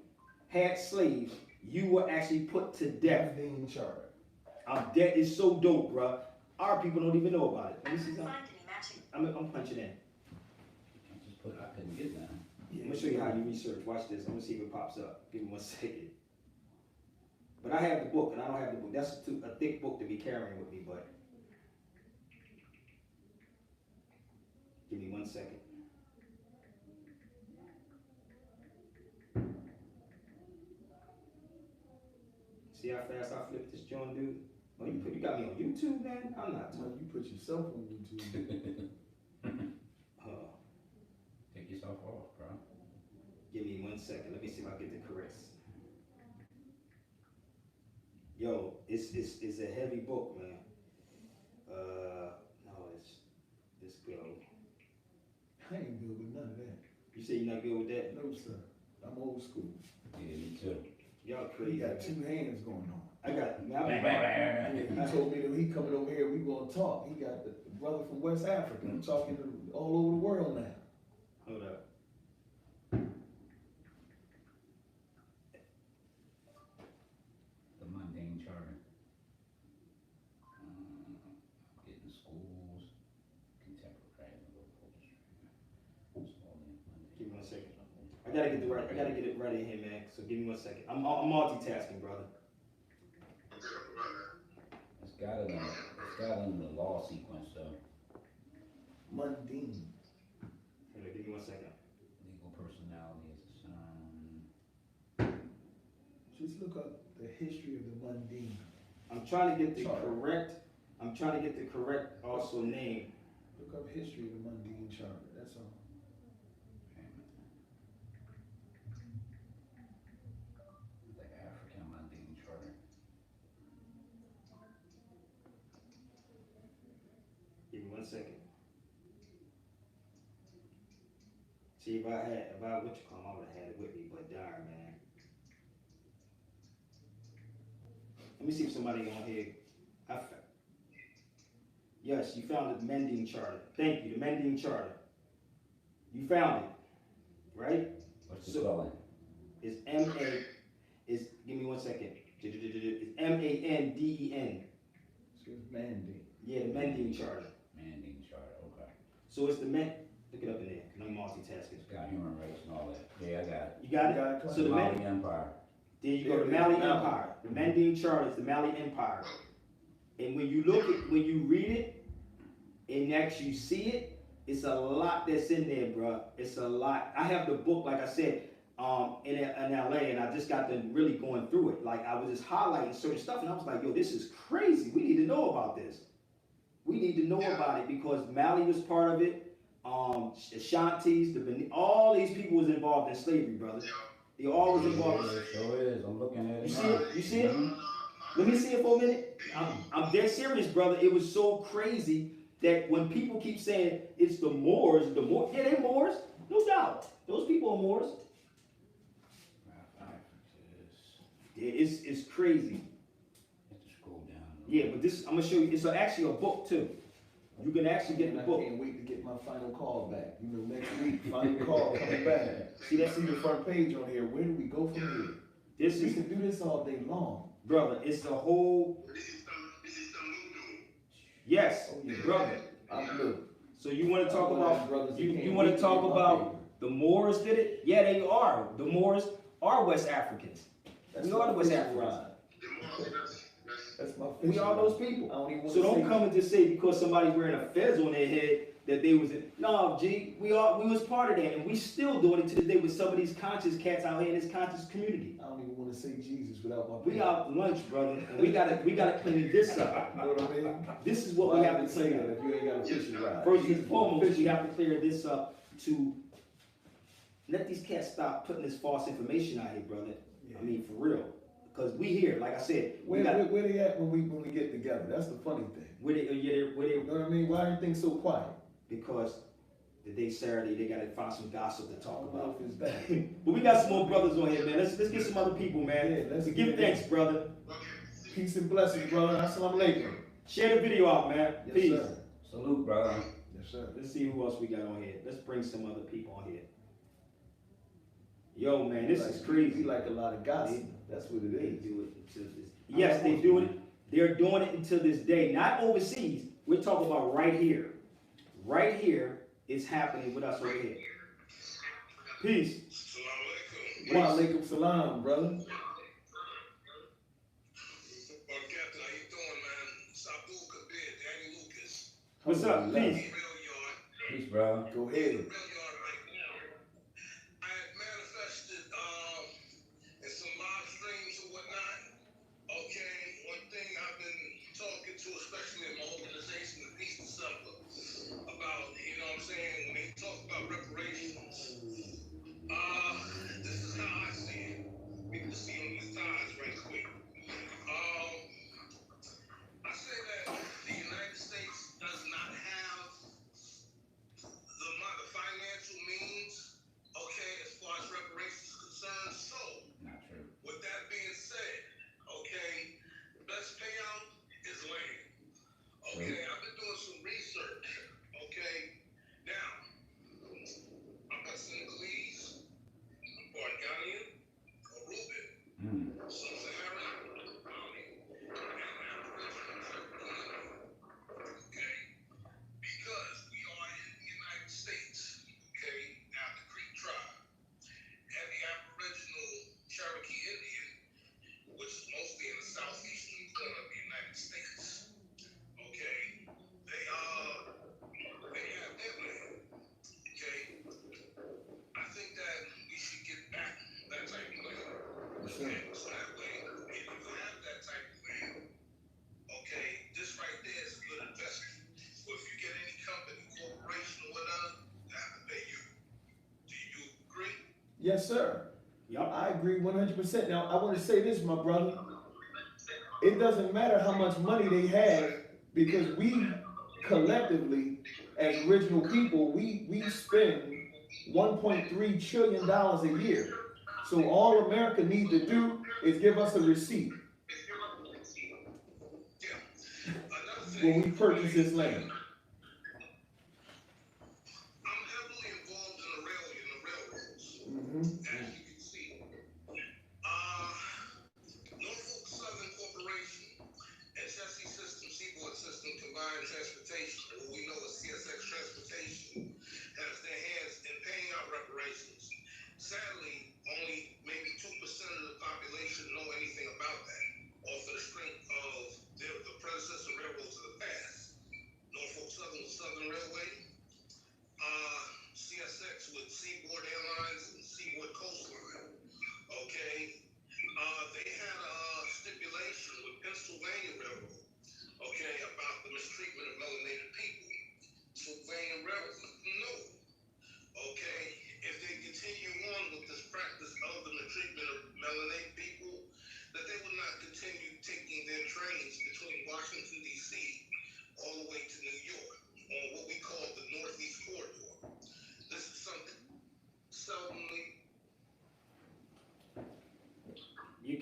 had slaves, you were actually put to death. Mundine Charter. That is so dope, bro. Our people don't even know about it. Let me see something. I'm punching in. I couldn't get that. I'm gonna show you how you research. Watch this. I'm gonna see if it pops up. Give me 1 second. But I have the book, and I don't have the book. That's a thick book to be carrying with me, but give me 1 second. See how fast I flip this joint, dude? Oh, you got me on YouTube, man? I'm not No, talking. you put yourself on YouTube. Take yourself off, bro. Give me 1 second. Let me see if I get the correct. Yo, it's a heavy book, man. No, it's good. I ain't good with none of that. You say you're not good with that? No, sir. I'm old school. Yeah, me too. Y'all He crazy. got two hands going on. I got. Man, Bang, I'm, bang, bang, He bang. told me that he coming over here, we gonna talk. He got the brother from West Africa talking to all over the world now. hold up. The mundane charter. Getting schools, contemporary poetry. Give me 1 second. I gotta get it right in here, man. So give me 1 second. I'm multitasking, brother. It's got it in the law sequence though. Mundine. Hold up, give me 1 second. Legal personality is assigned. Just look up the history of the mundine. I'm trying to get the Charter. correct. I'm trying to get the correct also name. Look up history of the mundine charter. That's all. The African mundane charter. Give me 1 second. See if I what you call 'em, I would have had it with me, but darn, man. Let me see if somebody on here. Yes, you found the Mending Charter. Thank you, the Mending Charter. You found it, right? What's the So- spelling? It's give me 1 second. It's MANDEN. So it's mandate. Yeah, the Mending Charter. Manding charter, okay. So it's the look it up in there, 'cause I'm multitasking. It's got human rights and all that. Yeah, I got it. You got it? Got it, So the Mali Empire. There you go, the There it Mali is, Mali. Empire. The Mending Charter is the Mali Empire. And when you read it, and actually see it, it's a lot that's in there, bro. It's a lot. I have the book, like I said, in LA, and I just got them really going through it. Like I was just highlighting certain stuff, and I was like, yo, this is crazy. We need to know about this. We need to know about it because Mali was part of it. Ashantis, all these people was involved in slavery, brother. They all was involved. It sure is. I'm looking at it. You see now. it? You see it? Mhm. Let me see it for a minute. I'm dead serious, brother. It was so crazy that when people keep saying it's the Moors, yeah, they're Moors, no doubt. Those people are Moors. It's crazy. Have to scroll down. Yeah, but this, I'm gonna show you, it's actually a book too. You can actually get And the I book. can't wait to get my final call back. You know, next week, final call coming back. See that? See the front page on here. Where do we go from here? This We is, can do this all day long. brother, it's the whole, yes, Oh, yeah. brother. Look. So you wanna talk I'm about, brothers, you can't wanna wait to talk get my about paper. the Moors did it? Yeah, they are. The Moors are West Africans. That's We are the West fishing Africans. rod. That's my We fishing are those rod. people. I don't even So wanna don't say- come and just say because somebody's wearing a fez on their head that they was in. No, G, we was part of that, and we still doing it to this day with some of these conscious cats out here in this conscious community. I don't even want to say Jesus without my We pen. out lunch, brother, and we gotta clean this up. You know what I mean? This is what Why we have would to say clean that up. if you ain't got a fishing rod? First and foremost, we have to clear this up to let these cats stop putting this false information out here, brother. I mean, for real. Because we here, like I said, we got Where they at when we get together? That's the funny thing. where they, You know what I mean? Why are everything so quiet? because the day Saturday they gotta find some gossip to I talk don't know about. if it's that. But we got some more brothers on here, man. Let's get some other people, man. Yeah, let's We get give it. thanks, brother. Peace and blessings, brother. Assalamu alaikum. Share the video out, man. Yes, Peace. sir. Salute, brother. Yes, sir. Let's see who else we got on here. Let's bring some other people on here. Yo, man, this is We crazy. like a lot of gossip. That's what it They is. do it until this. Yes, they do it. They're doing it until this day. Not overseas. We're talking about right here. Right here, it's happening with us right here. Peace. Wa alaikum salam, brother. Captain, how you doing, man? Sabir Bey, Danny Lucas. What's up? Alhamdulillah. Peace. Rail yard. Peace, brother. Go ahead. Rail yard right now. I had manifested in some live streams or whatnot. Okay, one thing I've been talking to, especially in my organization, the Peace December, about, you know what I'm saying, when they talk about reparations, this is how I see it. We can see on these ties right quick. I say that the United States does not have the financial means, okay, as far as reparations is concerned. So, Not true. with that being said, okay, best payout is land. Okay, I've been doing some research. Okay, now I'm not Senegalese, I'm part Ghanaian, Aruban, Sub-Saharan, and Aboriginal. Okay, because we are in the United States. Okay, now the Creek tribe and the Aboriginal Cherokee Indian, which is mostly in the southeastern corner of the United States. Okay, they have their land. Okay, I think that we should get back that type of land. Okay, so that way, if you have that type of land, okay, this right there is a good investment. So if you get any company, corporation, or whatever, they have to pay you. Do you agree? Yes, sir. Yup. I agree 100%. Now, I want to say this, my brother. It doesn't matter how much money they have because we collectively, as original people, we spend $1.3 trillion a year. So all America needs to do is give us a receipt Yeah. Another thing. when we purchase this land. I'm heavily involved in the railroads. Mm-hmm. As you can see, Norfolk Southern Corporation and Chassis System, Seaboard System Combined Transportation, or what we know as CSX Transportation, has their hands in paying out reparations. Sadly, only maybe 2% of the population know anything about that, off of the strength of the predecessor railroads of the past. Norfolk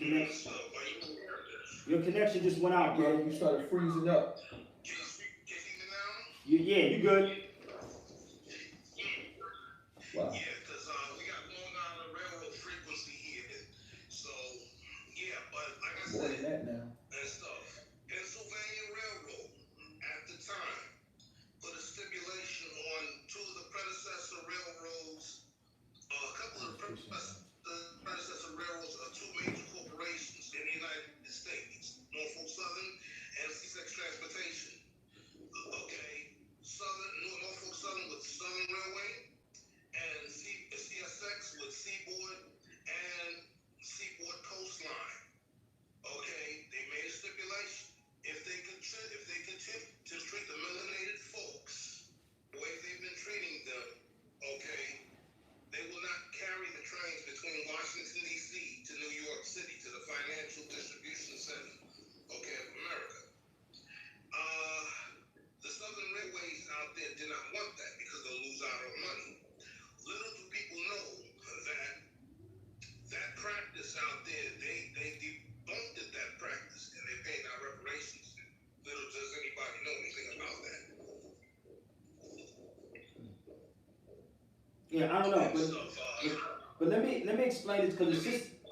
connection, Are you aware of this? your connection just went out, Yeah, bro. you started freezing up. Can you see me now? Yeah, you good. Wow. Yeah, because we got Long Island Railroad frequency here. So, yeah, but like I More said, than that now. and stuff. Pennsylvania Railroad at the time put a stipulation on two of the predecessor railroads, a couple of the predecessor railroads of two major corporations in the United States, Norfolk Southern and CSX Transportation. Okay, Norfolk Southern with Southern Railway and CSX with Seaboard and Seaboard Coastline. Okay, they made a stipulation. If they continue to treat the melanated folks the way they've been treating them, okay, they will not carry the trains between Washington, D.C. to New York City, to the financial distribution center, okay, of America. The Southern Railways out there did not want that because they'll lose out on money. Little do people know that practice out there, they debunked that practice and they paid out reparations. Little does anybody know anything about that. Yeah, I don't know, but let me explain this because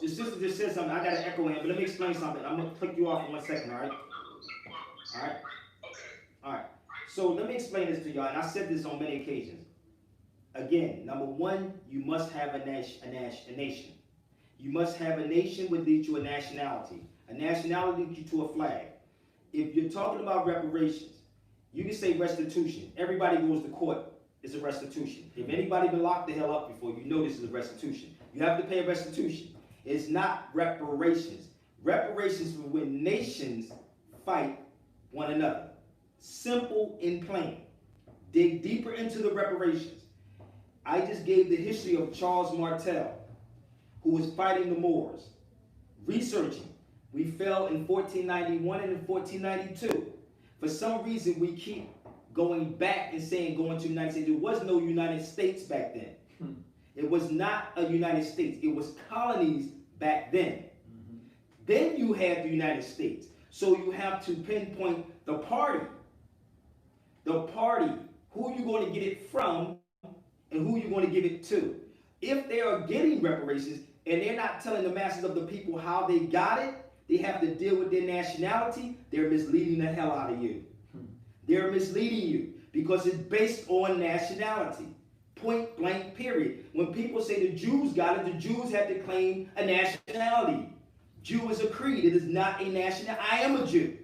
the sister just said something. I got an echo in, but let me explain something. I'm gonna click you off in 1 second, all right? All right. Okay. All right. So let me explain this to y'all, and I said this on many occasions. Again, number one, you must have a nation. You must have a nation would lead to a nationality. A nationality leads you to a flag. If you're talking about reparations, you can say restitution. Everybody goes to court. It's a restitution. If anybody been locked the hell up before, you know this is a restitution. You have to pay a restitution. It's not reparations. Reparations is when nations fight one another. Simple and plain. Dig deeper into the reparations. I just gave the history of Charles Martel, who was fighting the Moors. Researching. We fell in 1491 and in 1492. For some reason, we keep going back and saying going to the United States. There was no United States back then. It was not a United States. It was colonies back then. Then you had the United States. So you have to pinpoint the party. The party, who you're going to get it from and who you're going to give it to. If they are getting reparations and they're not telling the masses of the people how they got it, they have to deal with their nationality, they're misleading the hell out of you. They're misleading you because it's based on nationality. Point blank, period. When people say the Jews got it, the Jews had to claim a nationality. Jew is a creed. It is not a nationality. I am a Jew.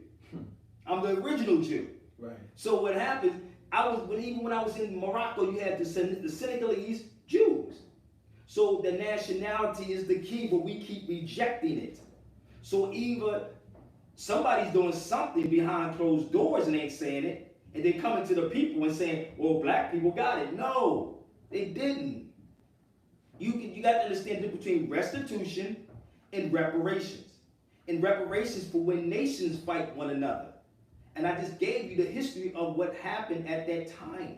I'm the original Jew. Right. So what happened, even when I was in Morocco, you had the Senegalese Jews. So the nationality is the key, but we keep rejecting it. So either somebody's doing something behind closed doors and ain't saying it, and then coming to the people and saying, well, black people got it. No, they didn't. You got to understand the difference between restitution and reparations. And reparations for when nations fight one another. And I just gave you the history of what happened at that time.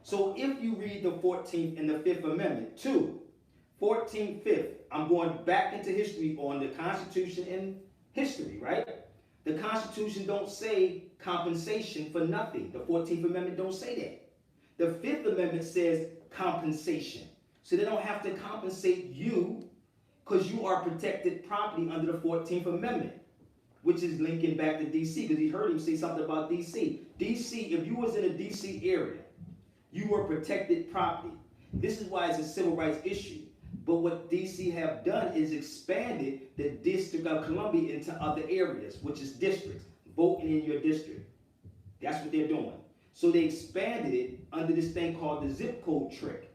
So if you read the 14th and the 5th Amendment, 14th, 5th, I'm going back into history on the Constitution and history, right? The Constitution don't say compensation for nothing. The 14th Amendment don't say that. The 5th Amendment says compensation. So they don't have to compensate you because you are protected property under the 14th Amendment, which is linking back to D.C. because he heard him say something about D.C. D.C., if you was in a D.C. area, you were protected property. This is why it's a civil rights issue. But what D.C. have done is expanded the District of Columbia into other areas, which is districts, voting in your district. That's what they're doing. So they expanded it under this thing called the zip code trick.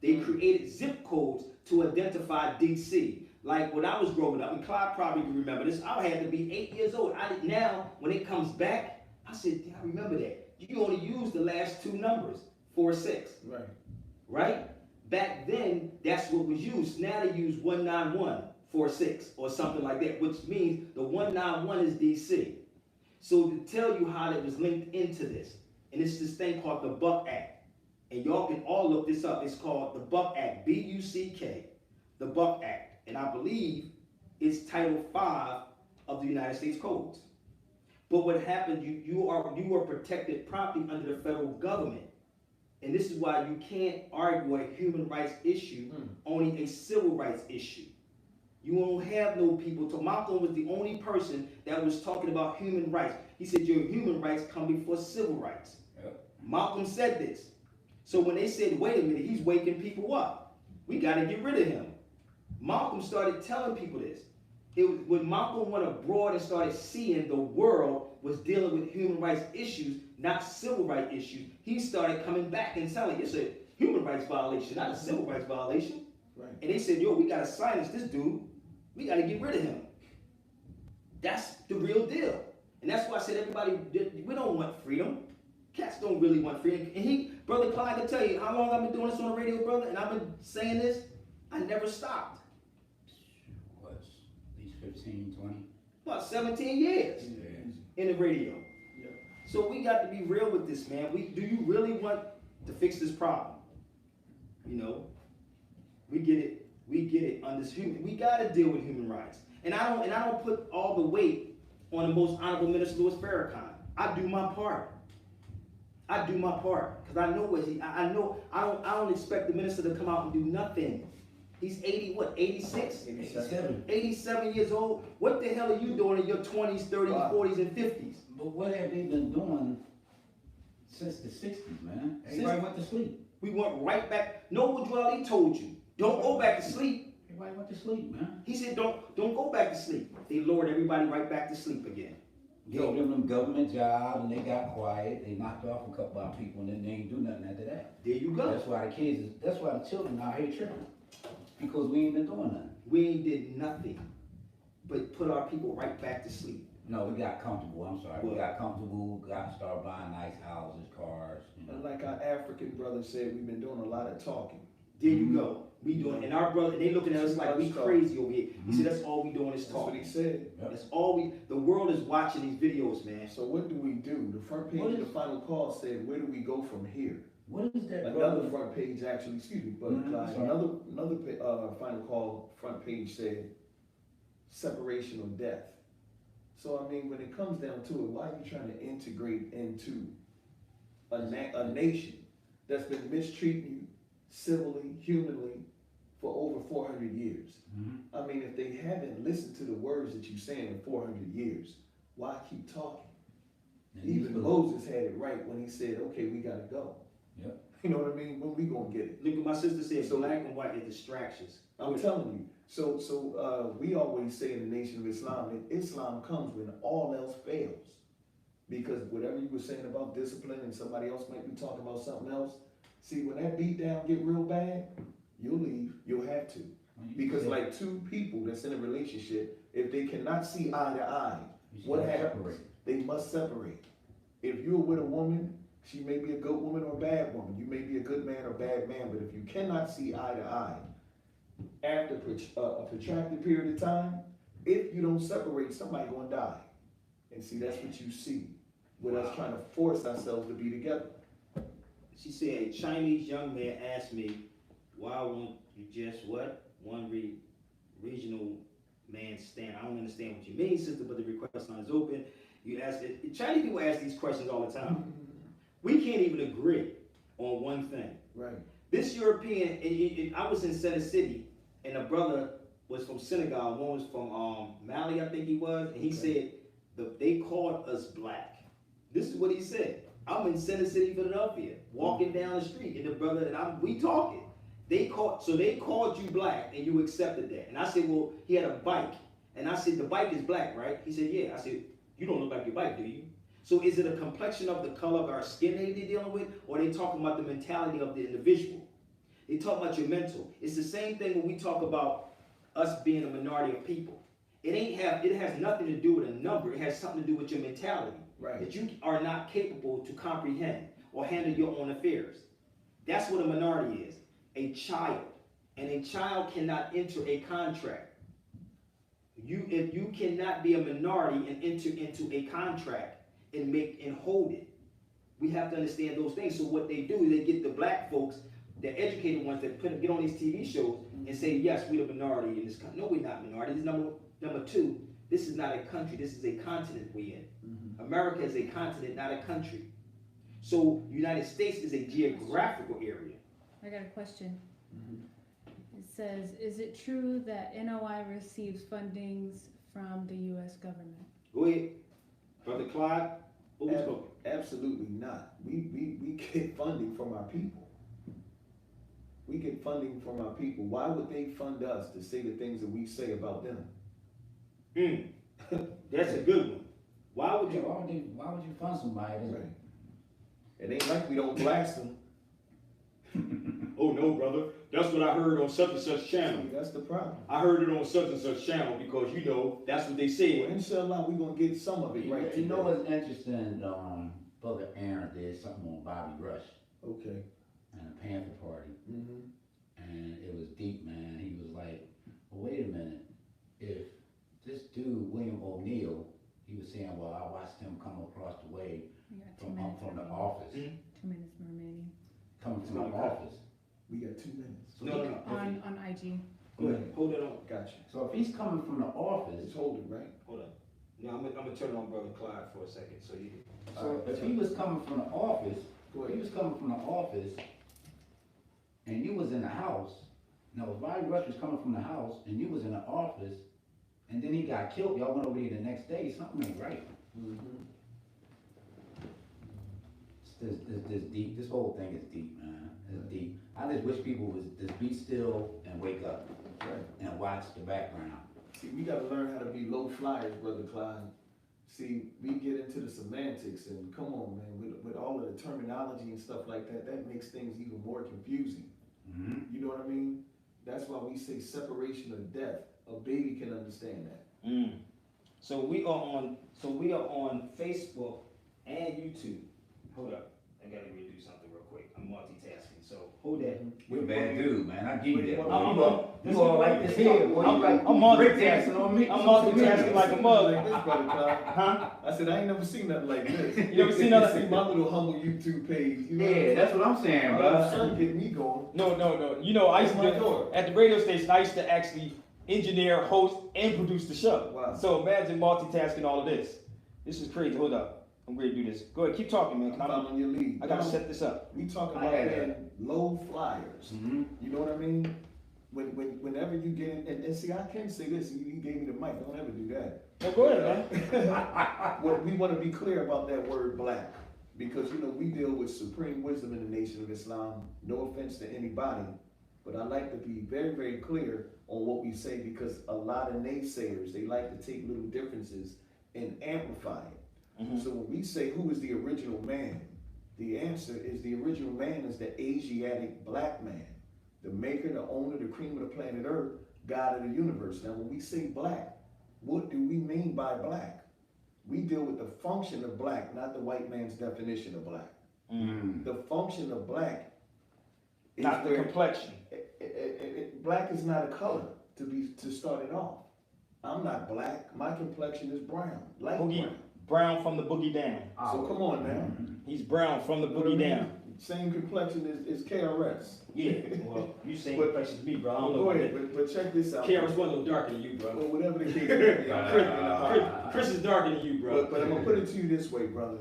They created zip codes to identify D.C. Like when I was growing up, and Clyde probably can remember this, I had to be 8 years old. Now, when it comes back, I said, I remember that. You only use the last two numbers, 4, 6. Right. Right? Back then, that's what was used. Now they use 19146 or something like that, which means the 191 is DC. So to tell you how that was linked into this, and it's this thing called the Buck Act. And y'all can all look this up. It's called the Buck Act, B-U-C-K, the Buck Act. And I believe is Title 5 of the United States codes. But what happened, you are protected property under the federal government. And this is why you can't argue a human rights issue, only a civil rights issue. You won't have no people. So Malcolm was the only person that was talking about human rights. He said your human rights come before civil rights. Yep. Malcolm said this. So when they said, wait a minute, he's waking people up. We got to get rid of him. Malcolm started telling people this. It was when Malcolm went abroad and started seeing the world was dealing with human rights issues, not civil rights issues, he started coming back and telling it's a human rights violation, not a civil rights violation. Right. And they said, yo, we got to silence this dude. We got to get rid of him. That's the real deal. And that's why I said everybody, we don't want freedom. Cats don't really want freedom. And Brother Clyde can tell you how long I've been doing this on the radio, brother, and I've been saying this, I never stopped. What, at least 15, 20? About 17 years in the radio. Yeah. So we got to be real with this, man. Do you really want to fix this problem? You know, we get it. We get it on this human. We got to deal with human rights. And I don't put all the weight on the most honorable Minister Louis Farrakhan. I do my part. I do my part because I know what I know. I don't expect the minister to come out and do nothing. He's 86? 87 years old. What the hell are you doing in your 20s, 30s, 40s, and 50s? But what have they been doing since the 60s, man? Everybody went to sleep. We went right back. Noble Dwelly told you, don't go back to sleep. Everybody went to sleep, man. He said, don't go back to sleep. They lured everybody right back to sleep again. Gave them government jobs and they got quiet. They knocked off a couple of people and then they ain't do nothing after that. There you go. That's why the children out here tripping. Because we ain't been doing nothing. We ain't did nothing but put our people right back to sleep. No, we got comfortable. I'm sorry. We got comfortable, got to start buying nice houses, cars. You know. And like our African brother said, we've been doing a lot of talking. There you go. We doing, and our brother, they looking at us like we crazy over here. He said, that's all we doing is talking. That's what he said. Yep. That's all the world is watching these videos, man. So what do we do? The front page of the final call said, where do we go from here? What is that? Another front page actually, excuse me, but another final call front page said, separation or death. So I mean, when it comes down to it, why are you trying to integrate into a nation that's been mistreating you civilly, humanly, for over 400 years? I mean, if they haven't listened to the words that you're saying in 400 years, why keep talking? Even Moses had it right when he said, okay, we gotta go. Yep. You know what I mean? When we gonna get it? Look what my sister said, black and white are distractions. I'm telling you. So we always say in the Nation of Islam that Islam comes when all else fails. Because whatever you were saying about discipline and somebody else might be talking about something else, see, when that beat down get real bad, you'll leave, you'll have to. Because like two people that's in a relationship, if they cannot see eye to eye, what happens? They must separate. If you're with a woman, she may be a good woman or a bad woman. You may be a good man or bad man, but if you cannot see eye to eye, after a protracted period of time, if you don't separate, somebody's gonna die. And see, that's what you see with us trying to force ourselves to be together. She said, a Chinese young man asked me, why won't you just one regional man stand? I don't understand what you mean, sister, but the request line is open. You ask it. Chinese people ask these questions all the time. We can't even agree on one thing. Right. This European, I was in Center City, and a brother was from Senegal, one was from Mali, I think he was, and he said, they called us black. This is what he said. I'm in Center City, Philadelphia, walking down the street, and the brother and we talking. They called you black, and you accepted that. And I said, well, he had a bike, and I said, the bike is black, right? He said, yeah. I said, you don't look like your bike, do you? So is it a complexion of the color of our skin that they're dealing with, or are they talking about the mentality of the individual? They talk about your mental. It's the same thing when we talk about us being a minority of people. It has nothing to do with a number. It has something to do with your mentality. Right. That you are not capable to comprehend or handle your own affairs. That's what a minority is. A child. And a child cannot enter a contract. If you cannot be a minority and enter into a contract and hold it, we have to understand those things. So what they do is they get the black folks, the educated ones that get on these TV shows and say, yes, we're the minority in this country. No, we're not minority. Number two, this is not a country, this is a continent we in. Mhm. America is a continent, not a country. So United States is a geographical area. I got a question. Mhm. It says, is it true that NOI receives fundings from the U.S. government? Go ahead, Brother Clyde. What was spoken? Absolutely not. We get funding from our people. We get funding from our people. Why would they fund us to say the things that we say about them? That's a good one. Why would Yeah, you? why would you fund somebody that Right. It ain't like we don't blast them. Oh no, brother. That's what I heard on such and such channel. See, that's the problem. I heard it on such and such channel because you know that's what they Well, said. inshallah, we're gonna get some of it right. You know today. what's interesting? Brother Aaron did something on Bobby Rush Okay. and the Panther Party, Mm-hmm. and it was deep, man. He was like, well, wait a minute. If this dude William O'Neill, he was saying, well, I watched him come across the way We got 2 from minutes. the remaining. office, 2 minutes remaining. coming from the office. We got 2 minutes. So, No, he- no. On IG. Go ahead. Hold it on. Gotcha. so if he's coming from the office, Just hold it, right? Hold on. No, I'm gonna turn it on Brother Clyde for a second. So you. so if he was coming from the office, Go if he ahead. was coming from the office, and you was in the house. Now, if Bobby Rush was coming from the house and you was in the office, and then he got killed, y'all went over there the next day. Something ain't right. Mm-hmm. This deep. This whole thing is deep, man. It's deep. I just wish people would just be still and wake up Right. and watch the background. See, we gotta learn how to be low flyers, Brother Clyde. See, we get into the semantics and come on, man, with all of the terminology and stuff like that, that makes things even more confusing. Mm-hmm. You know what I mean? That's why we say separation of death. A baby can understand that. So we are on Facebook and YouTube. Hold up. I gotta redo something real quick. I'm multitasking. So hold that. You're a bad dude, man. I give you that. I'm You all like this here, boy. You like I'm breakdancing on me. I'm multitasking like a mug. Like this, Brother Clyde. Huh? I said, I ain't never seen nothing like this. You never seen nothing? See my little humble YouTube page. You know Yeah, that's what I'm saying, my bro. son get me going. No. You know, I used That's my to door. at the radio station. I used to actually engineer, host, and produce the show. Wow. So imagine multitasking all of this. This is crazy. Hold up. I'm ready to do this. Go ahead, keep talking, man. I'm following your lead. I gotta set this up. We talking I about had being low flyers. Mm-hmm. You know what I mean? Whenever you get in, and see, I can say this. You gave me the mic. Don't ever do that. Well, go ahead, man. Well, we want to be clear about that word black because you know we deal with supreme wisdom in the Nation of Islam. No offense to anybody, but I like to be very, very clear on what we say because a lot of naysayers they like to take little differences and amplify it. So when we say who is the original man, the answer is the original man is the Asiatic black man, the maker, the owner, the cream of the planet Earth, God of the universe. Now when we say black, what do we mean by black? We deal with the function of black, not the white man's definition of black. The function of black is Not the where complexion. black is not a color to start it off. I'm not black. My complexion is brown, light Boogie brown. brown from the boogie down. So come on now. He's brown from the You know what I boogie mean? down. Same complexion is KRS. Yeah. Well, you say But- complexion to me, bro. I don't know. Go ahead, but check this out. Kara's one a little darker than you, bro. Well, whatever the case may be, I'm critical in the heart. Chris is darker than you, bro. But I'm gonna put it to you this way, brother.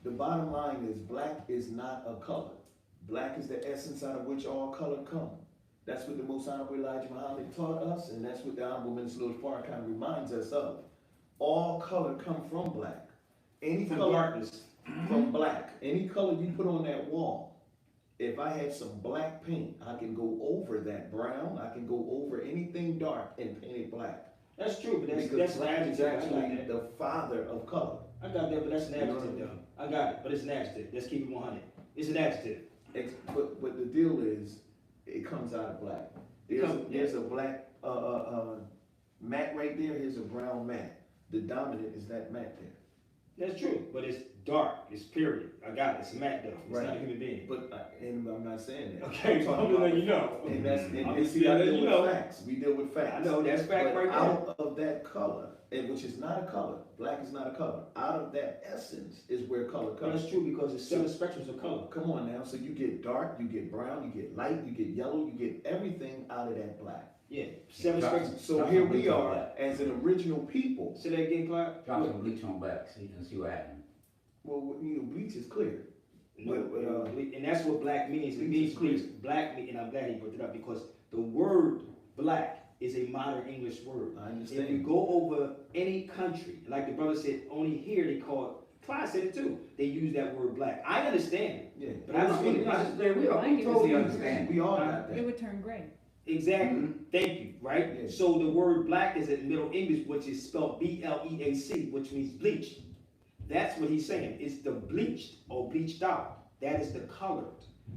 The bottom line is black is not a color. Black is the essence out of which all color come. That's what the Most Honorable Elijah Muhammad taught us, and that's what the Honorable Minister Louis Farrakhan reminds us of. All color come from black. Any From color darkness. from black. Any color you put on that wall. If I had some black paint, I can go over that brown. I can go over anything dark and paint it black. That's true, but Because that's an black is adjective. I actually got that. the father of color. I got that, but that's an You know what I adjective, mean? though. I got it, but it's an adjective. Let's keep it 100. It's an adjective. But the deal is, it comes out of black. There's a black mat right there. Here's a brown mat. The dominant is that mat there. That's true, but it's dark. It's period. I got it. It's a Mac, though. It's Right. not a human being. But and I'm not saying that. Okay, so I'm just letting you know. And that's I'm and just see, I letting deal you with know. facts. We deal with facts. I know, that's fact But right there. out of that color, and which is not a color, black is not a color. Out of that essence is where color But comes. that's true because it's seven spectrums of color. Come on now, so you get dark, you get brown, you get light, you get yellow, you get everything out of that black. Yeah, 7 straight. So here we are as an original people. Say that again, Clyde. Drop some bleach on back, and see what happens. Well, you know, bleach is clear. No, But, and that's what black means. It means bleach is black, and I'm glad he brought it up because the word black is a modern English word. I understand. If you go over any country, like the brother said, only here they call it. Clyde said it too. They use that word black. I understand it, Yeah. but I don't really We totally understand. We all got It that. would turn gray. exactly. Thank you. Right. Yeah. So the word black is in Middle English, which is spelled BLEAC, which means bleached. That's what he's saying. It's the bleached or bleached out. That is the colored.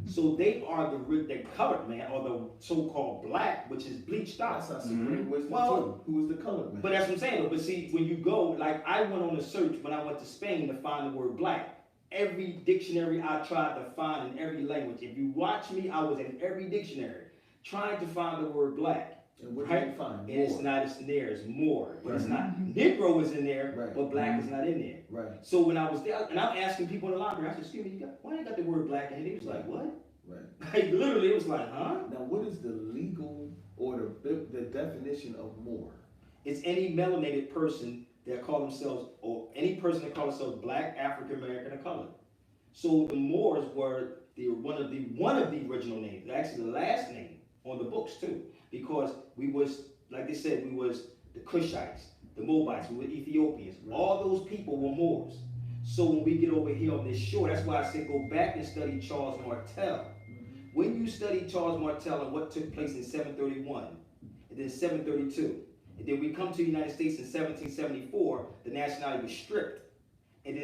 So they are the colored man, or the so-called black, which is bleached out. That's our supreme wisdom Well, too. Who is the colored man? But that's what I'm saying. But see, when you go, like I went on a search when I went to Spain to find the word black. Every dictionary I tried to find in every language. If you watch me, I was in every dictionary trying to find the word black. And what Right? did you find? And it's not, it's there, it's more. But it's Right. not. Negro is in there, Right. but black is not in there. Right, So when I was there, and I'm asking people in the library, I said, excuse me, why you got the word black in here? They was like, what? right. Like literally, it was like, huh? Now, what is the legal or the definition of Moor? It's any melanated person that call themselves, or any person that call themselves black, African American, or colored. So the Moors were one of the original names, actually the last name on the books too, because we was, like they said, we was the Cushites, the Moabites, we were Ethiopians. Right. All those people were Moors. So when we get over here on this shore, that's why I say go back and study Charles Martel. When you study Charles Martel and what took place in 731, and then 732, and then we come to the United States in 1774, the nationality was stripped. And then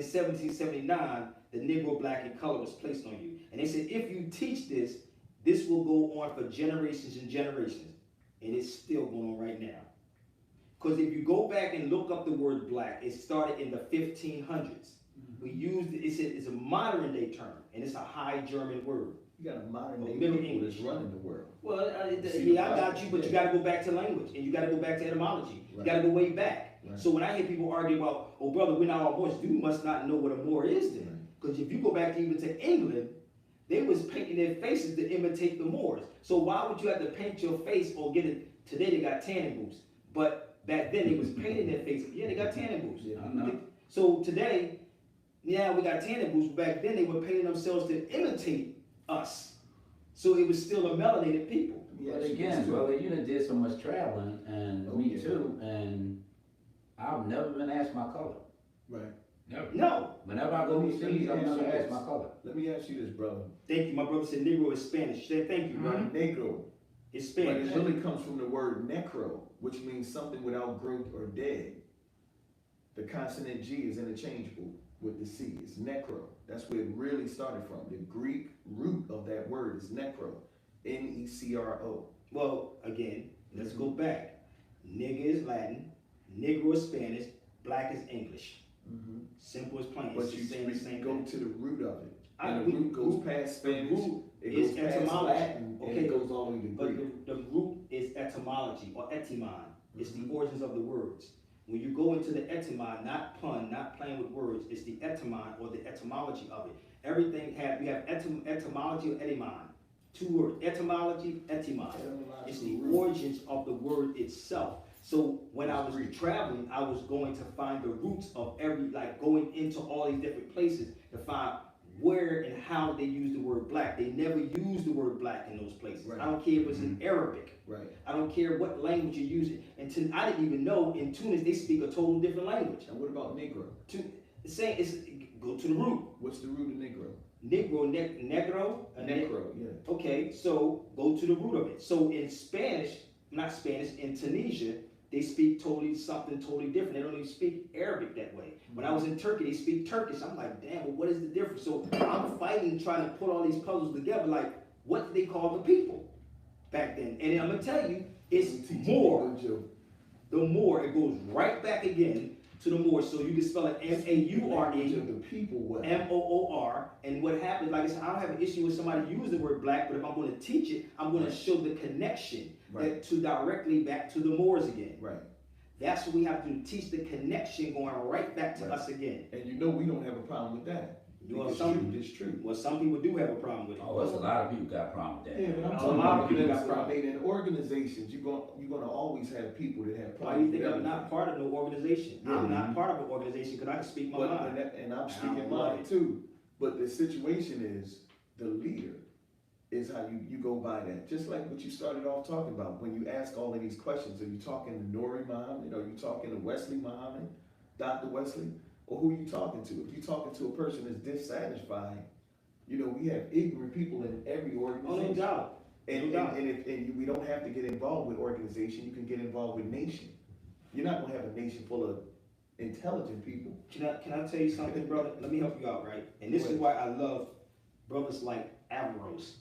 1779, the Negro, black, and color was placed on you. And they said, if you teach this, this will go on for generations and generations. And it's still going on right now. Because if you go back and look up the word black, it started in the 1500s. We used it, it's a modern day term, and it's a high German word. You got a modern day Middle people that's English. running the world. Well, See, yeah, I got you, but you got to go back to language, and you got to go back to etymology. You Right. got to go way back. Right. So when I hear people argue about, oh brother, we're not all Moors, you must not know what a Moor is then. Because if you go back to even to England, they was painting their faces to imitate the Moors. So why would you have to paint your face or get it? Today they got tanning booths, but back then they was painting their face. Yeah, they got tanning booths. Yeah, I know. So today, yeah, we got tanning booths. Back then they were painting themselves to imitate us. So it was still a melanated people. Yeah, But she again, is too. brother, you done did so much traveling, and Oh, me yeah. too, and I've never been asked my color. Right. Never. No. Whenever I go Let me overseas, I'm ask never you asked this. my color. Let me ask you this, brother. Thank you. My brother said Negro is Spanish. Say thank you, brother. Negro. It's But Spanish. it really comes from the word necro, which means something without growth or dead. The consonant G is interchangeable with the C. It's necro. That's where it really started from. The Greek root of that word is necro. Necro. Well, again, let's go back. Nigga is Latin, Negro is Spanish, black is English. Simple as plain. But It's you just saying the same go thing. to the root of it. I- And we- the root goes root- past the Spanish, root it is goes past etymology. Latin, and Okay, it goes all the way to But Greek. the root is etymology or etymon. It's the origins of the words. When you go into the etymon, not pun, not playing with words, it's the etymon or the etymology of it. Everything we have etymology or etymon. Two words, etymology, etymon. It's the origins of the word itself. So when I was traveling, I was going to find the roots of going into all these different places to find where and how they use the word black. They never use the word black in those places. Right. I don't care if it's in Arabic. Right. I don't care what language you're using. And I didn't even know in Tunis they speak a total different language. And what about Negro? Go to the root. What's the root of Negro? Negro, negro, Necro, yeah. Okay, so go to the root of it. So in in Tunisia, they speak something totally different. They don't even speak Arabic that way. When I was in Turkey, they speak Turkish. I'm like, damn, well, what is the difference? So I'm fighting, trying to put all these puzzles together, like, what do they call the people back then? And I'm gonna tell you, it's more. The Moor, it goes right back again to the Moor. So you can spell it Maure. The people what? Moor, and what happens, like I said, I don't have an issue with somebody using the word black, but if I'm going to teach it, I'm going to show the connection to directly back to the Moors again. Right. That's what we have to do, teach the connection going right back to us again. And you know we don't have a problem with that. You know, It's true. Well, some people do have a problem with it. Oh, there's a lot of people got a problem with that. Yeah, but I'm A talking lot of about people got that's, I problems. mean, in organizations, you're gonna always have people that have Why problems. do you think with I'm not part of no organization? I'm not part of an organization because I can speak my But, mind. and I'm I speaking love mine it. too. But the situation is, the leader is how you go by that. Just like what you started off talking about. When you ask all of these questions, are you talking to Nori Muhammad? Are you talking to Wesley Muhammad, Dr. Wesley? Or who are you talking to? If you're talking to a person that's dissatisfied, you know, we have ignorant people in every Oh, organization. no doubt. And, No doubt. we don't have to get involved with organization, you can get involved with nation. You're not gonna have a nation full of intelligent people. Can I tell you something, brother? Let me help you out, right? And this is why I love brothers like Averroes.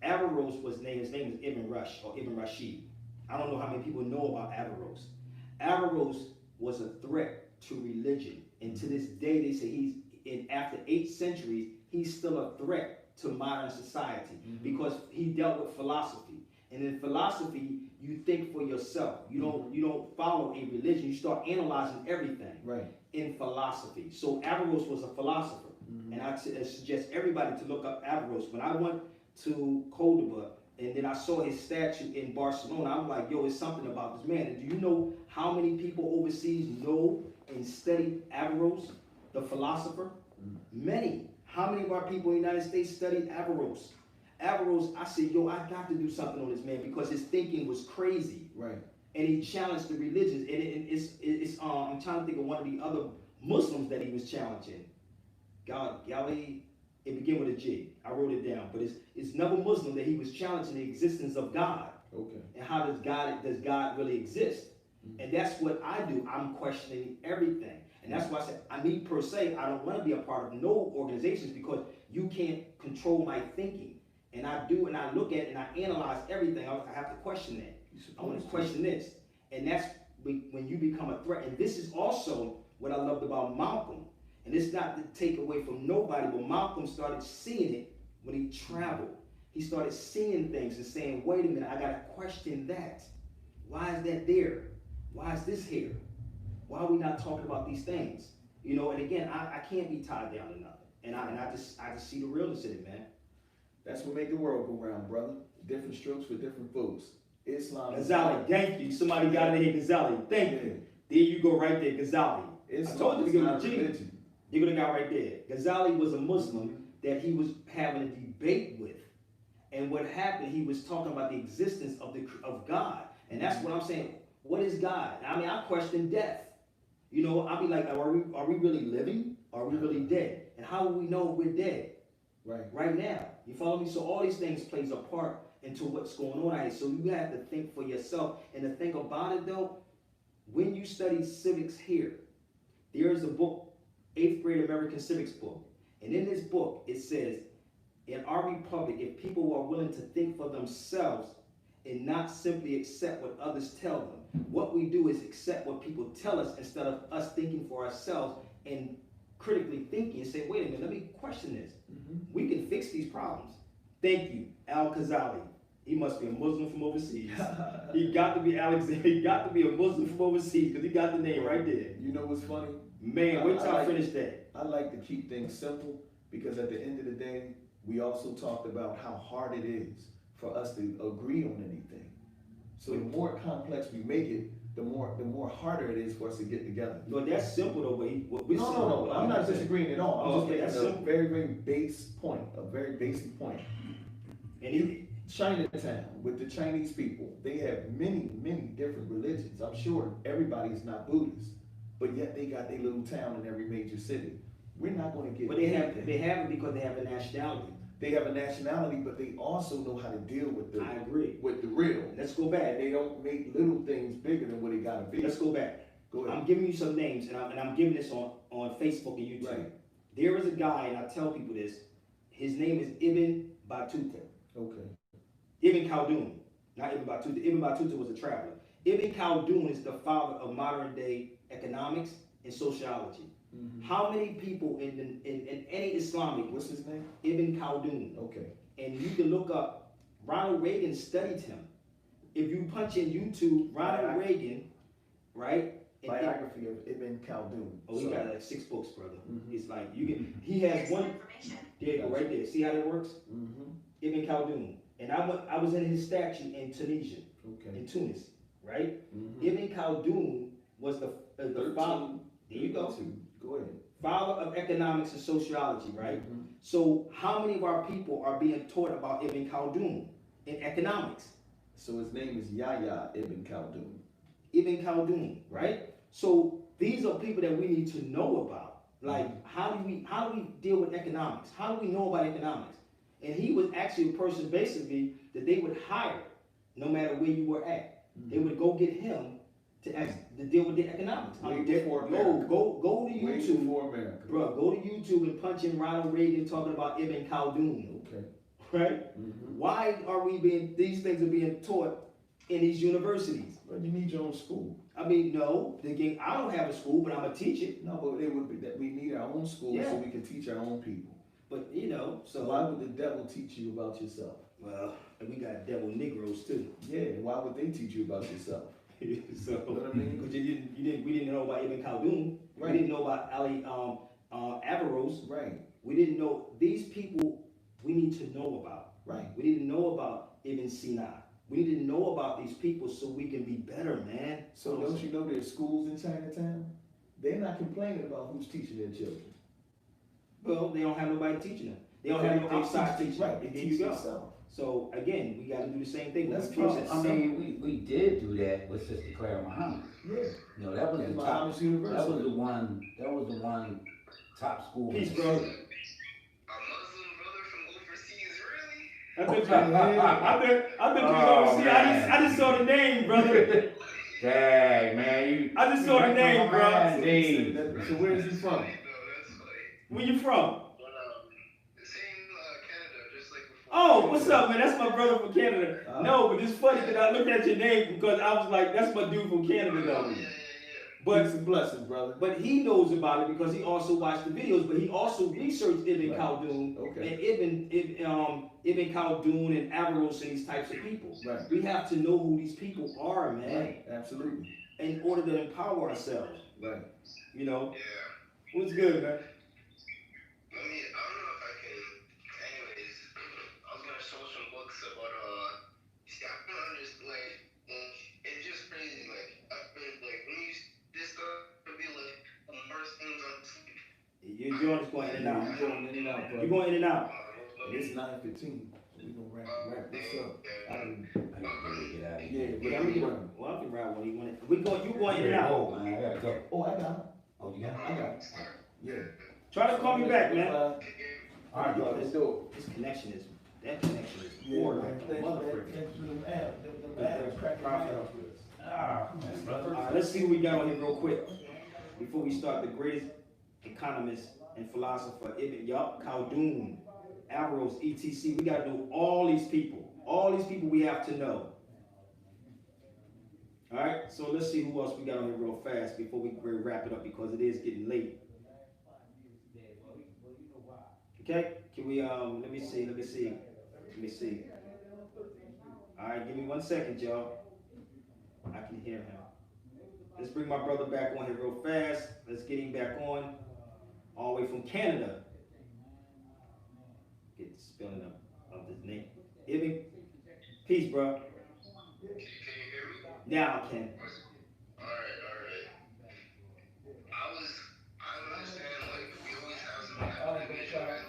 Averroes his name is Ibn Rush or Ibn Rashid. I don't know how many people know about Averroes. Averroes was a threat to religion. And to this day, they say after 8 centuries, he's still a threat to modern society because he dealt with philosophy. And in philosophy, you think for yourself. You don't follow a religion. You start analyzing everything in philosophy. So Averroes was a philosopher. And I suggest everybody to look up Averroes. When I went to Cordoba and then I saw his statue in Barcelona, I'm like, yo, it's something about this man. And do you know how many people overseas know and study Averroes, the philosopher? Many. How many of our people in the United States studied Averroes? Averroes, I said, yo, I got to do something on this man because his thinking was crazy. Right. And he challenged the religions. And I'm trying to think of one of the other Muslims that he was challenging. Gali, it began with a G. I wrote it down, but it's another Muslim that he was challenging the existence of God. Okay. And how does God really exist? And that's what I do. I'm questioning everything. And that's why I said, me per se, I don't want to be a part of no organizations because you can't control my thinking. And I do, and I look at it and I analyze everything. I have to question that. I want to question this. And that's when you become a threat. And this is also what I loved about Malcolm. And it's not to take away from nobody, but Malcolm started seeing it when he traveled. He started seeing things and saying, wait a minute, I got to question that. Why is that there? Why is this here? Why are we not talking about these things? You know, and again, I can't be tied down to nothing. And I just see the realness in it, man. That's what make the world go round, brother. Different strokes for different folks. Islam. Ghazali, thank you. Somebody got it here, Ghazali. Thank you. There you go right there, Ghazali. I told you to give him a G. You could have got right there. Ghazali was a Muslim that he was having a debate with. And what happened, he was talking about the existence of God. And that's what I'm saying. What is God? I mean, I question death. You know, I'll be like, are we really living? Are we really dead? And how will we know we're dead? Right now. You follow me? So all these things plays a part into what's going on out here. So you have to think for yourself. And the thing about it though, when you study civics here, there is a book, 8th grade American civics book. And in this book, it says, in our republic, if people are willing to think for themselves and not simply accept what others tell them, what we do is accept what people tell us instead of us thinking for ourselves and critically thinking and say, wait a minute, let me question this. We can fix these problems. Thank you, Al-Ghazali. He must be a Muslim from overseas. He got to be Alexander. He got to be a Muslim from overseas because he got the name right there. You know what's funny? Man, wait till I finish that. I like to keep things simple because at the end of the day, we also talked about how hard it is for us to agree on anything. So the more complex we make it, the more harder it is for us to get together. No, that's simple though, but No, I'm not disagreeing at all. I'm just making a very, very basic point, And Chinatown, with the Chinese people, they have many, many different religions. I'm sure everybody is not Buddhist, but yet they got their little town in every major city. We're not going to get. But they have it because they have a nationality. They have a nationality, but they also know how to deal with the. I agree. With the real. Let's go back. They don't make little things bigger than what it gotta be. Let's go back. Go ahead. I'm giving you some names, and I'm giving this on Facebook and YouTube. Right. There is a guy, and I tell people this. His name is Ibn Battuta. Okay. Ibn Khaldun, not Ibn Battuta. Ibn Battuta was a traveler. Ibn Khaldun is the father of modern day economics and sociology. How many people in any Islamic? What's his name? Ibn Khaldun. Okay. And you can look up. Ronald Reagan studied him. If you punch in YouTube, Ronald Reagan, right? Biography of Ibn Khaldun. Oh, he got like 6 books, brother. Mhm. It's like you get. He has one. There you go, right there. See how that works? Mm-hmm. Ibn Khaldun. And I was in his statue in Tunisia, Okay. in Tunis, right? Mm-hmm. Ibn Khaldun was the father. There you go. Go ahead. Father of economics and sociology, right? Mm-hmm. So how many of our people are being taught about Ibn Khaldun in economics? So his name is Yahya Ibn Khaldun. Ibn Khaldun, right? So these are people that we need to know about. Like, how do we deal with economics? How do we know about economics? And he was actually a person basically that they would hire no matter where you were at. They would go get him to deal with the economics. Way before America. Go to Way YouTube, before America. bro. Go to YouTube and punch in Ronald Reagan talking about Ibn Khaldun, Okay. right? Mm-hmm. Why are these things are being taught in these universities? But you need your own school. I mean, no, again, I don't have a school, but I'm a teacher. No, but it would be that we need our own school Yeah. so we can teach our own people. But you know, So why would the devil teach you about yourself? well, and we got devil Negroes too. Yeah, why would they teach you about yourself? So You know what I mean? because we didn't know about Ibn Khaldun. Right. We didn't know about Ali Averroes. Right, We didn't know these people. We need to know about. right. We didn't know about Ibn Sina. We need to know about these people so we can be better, man. So don't you know there's schools in Chinatown? They're not complaining about who's teaching their children. Well, they don't have nobody teaching them. They don't have no outside teaching. Right, they There teach you go. themselves. So again, we got to do the same thing. Let's We talk. process I mean, we did do that with Sister Clara Muhammad. Yeah. You know, that was And the top. Muhammad's University. That was the one top school. in Peace, the bro. city. A Muslim brother from overseas, really? I think you was overseas. I just saw the name, brother. Dang, man, you. I just saw the name, bro. Indeed. So where is he from? No, that's funny. Where you from? But the same Canada, just like before. Oh, what's up, man? That's my brother from Canada. No, but it's funny that I looked at your name because I was like, that's my dude from Canada, though. Yeah. But Peace and blessings, brother. But he knows about it because he also watched the videos, but he also researched Ibn Right. Khaldun Okay. and Ibn Khaldun and Averroes and these types of people. Right. We have to know who these people are, man, Right. Absolutely. in order to empower ourselves. Right. You know? Yeah. What's good, man? I don't know if I can, anyways, I was gonna show some books about, see, I don't understand, it's just crazy, I've been, when you, this stuff would be, more things on sleep. You're just going in and out. You're going in and out, brother. You're going in and out. It's 9:15. So we gonna wrap this up. I can really get out of Yeah, here. yeah, we run. Well, I can ride when you want it. You going in and out. Oh, man, I gotta go. Oh, I got it. Oh, you got it? I got it. Yeah. Try to call me back, man. All right, Yo, bro. Let's do This connection is, that connection is it. poor, Yeah, like man. a Thanks motherfucker. for them abs. Them abs cracking Profit me off up. this. Ah, come on, brother. All right, let's see what we got on here real quick before we start. The greatest economist and philosopher, Ibn Khaldun, Averroes, etc. We got to know all these people. All these people we have to know. All right, so let's see who else we got on here real fast before we wrap it up because it is getting late. Okay, can we let me see. All right, give me 1 second, y'all. I can hear him. Let's bring my brother back on here real fast. Let's get him back on. All the way from Canada. Get the spelling of his name. Ibn. Peace, bro. Can you hear me? Now I can. Alright. I don't understand, we always have some kind of division, man.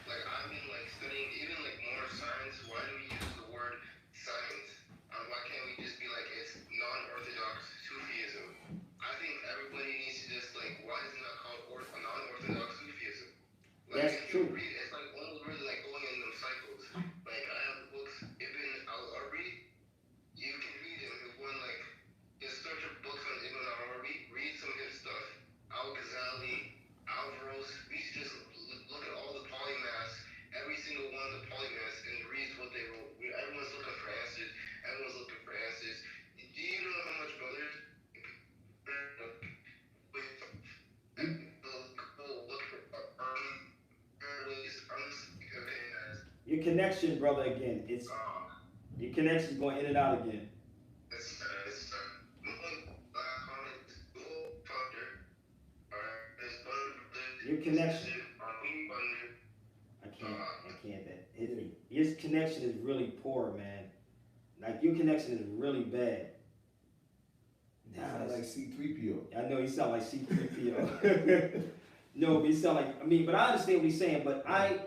I've been, studying even, more science. Why do we use the word science? Why can't we just be it's non-orthodox Sufism? I think everybody needs to just, why is it not called non-orthodox Sufism? That's true. It's only really, going in them cycles. I have the books, Ibn al-Arabi. You can read him. He won, just search up books on Ibn al-Arabi. Read some of his stuff. Al-Ghazali, Alvarez. We should just look at all the polymaths, every single one of the polymaths, and read what they wrote. Everyone's looking for answers. Do you know how much brothers? Your connection, brother, again. Your connection's going in and out again. Your connection. I can't. His connection is really poor, man. Like your connection is really bad. Sound like C3PO. I know he sound like C3PO. No, but he sound like, but I understand what he's saying, but I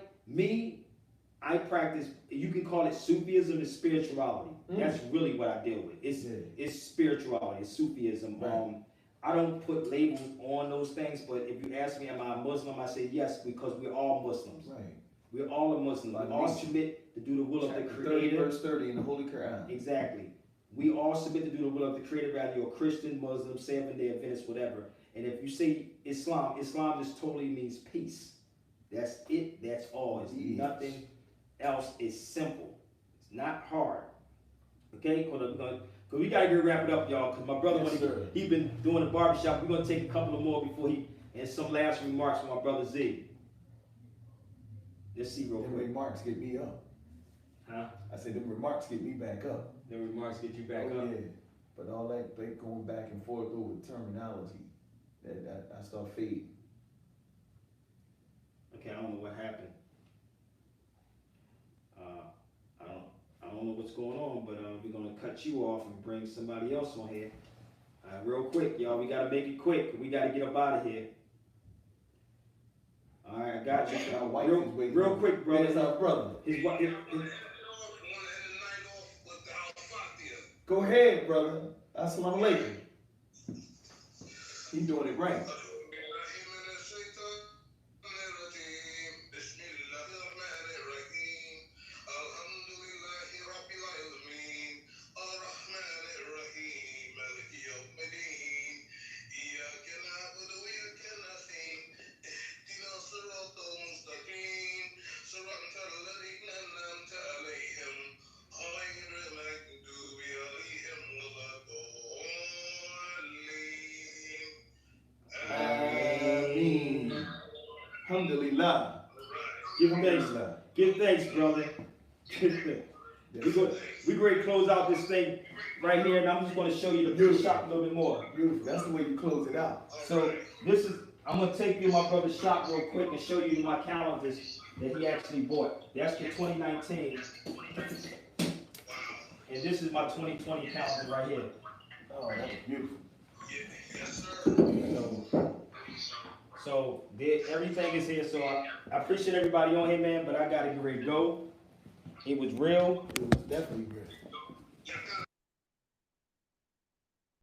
practice, you can call it Sufism and spirituality. That's really what I deal with. It's spirituality, it's Sufism. Right. I don't put labels on those things, but if you ask me, am I a Muslim? I say yes, because we're all Muslims. Right. We're all a Muslim. We all submit to do the will of the Creator. 30, verse 30 in the Holy Quran. Exactly. We all submit to do the will of the Creator, whether you're a Christian, Muslim, Seventh-day Adventist, whatever. And if you say Islam just totally means peace. That's it. That's all. It's nothing else. It's simple. It's not hard. Okay? Because we got to get wrap it up, y'all. Because my brother, he's been doing the barbershop. We're going to take a couple of more before and some last remarks from my brother Z. Let's see real quick. Them remarks get me up. Huh? I said them remarks get me back up. The remarks get you back up. Yeah. But all that they going back and forth over terminology, that I start fading. Okay, I don't know what happened. I don't know what's going on, but we're gonna cut you off and bring somebody else on here. Real quick, y'all. We gotta make it quick. We gotta get up out of here. All right, I got you. Real quick, brother. That's our brother. His wife. Go ahead, brother. Assalamu alaikum. He doing it right. Alhamdulillah. Give thanks, brother. We're going to close out this thing right here, and I'm just going to show you the shop a little bit more. Beautiful. That's the way you close it out. So I'm going to take you to my brother's shop real quick and show you my calendars that he actually bought. That's for 2019. And this is my 2020 calendar right here. Oh, that's beautiful. Yes, sir. So everything is here. So I appreciate everybody on here, man. But I gotta get ready to go. It was real. It was definitely real.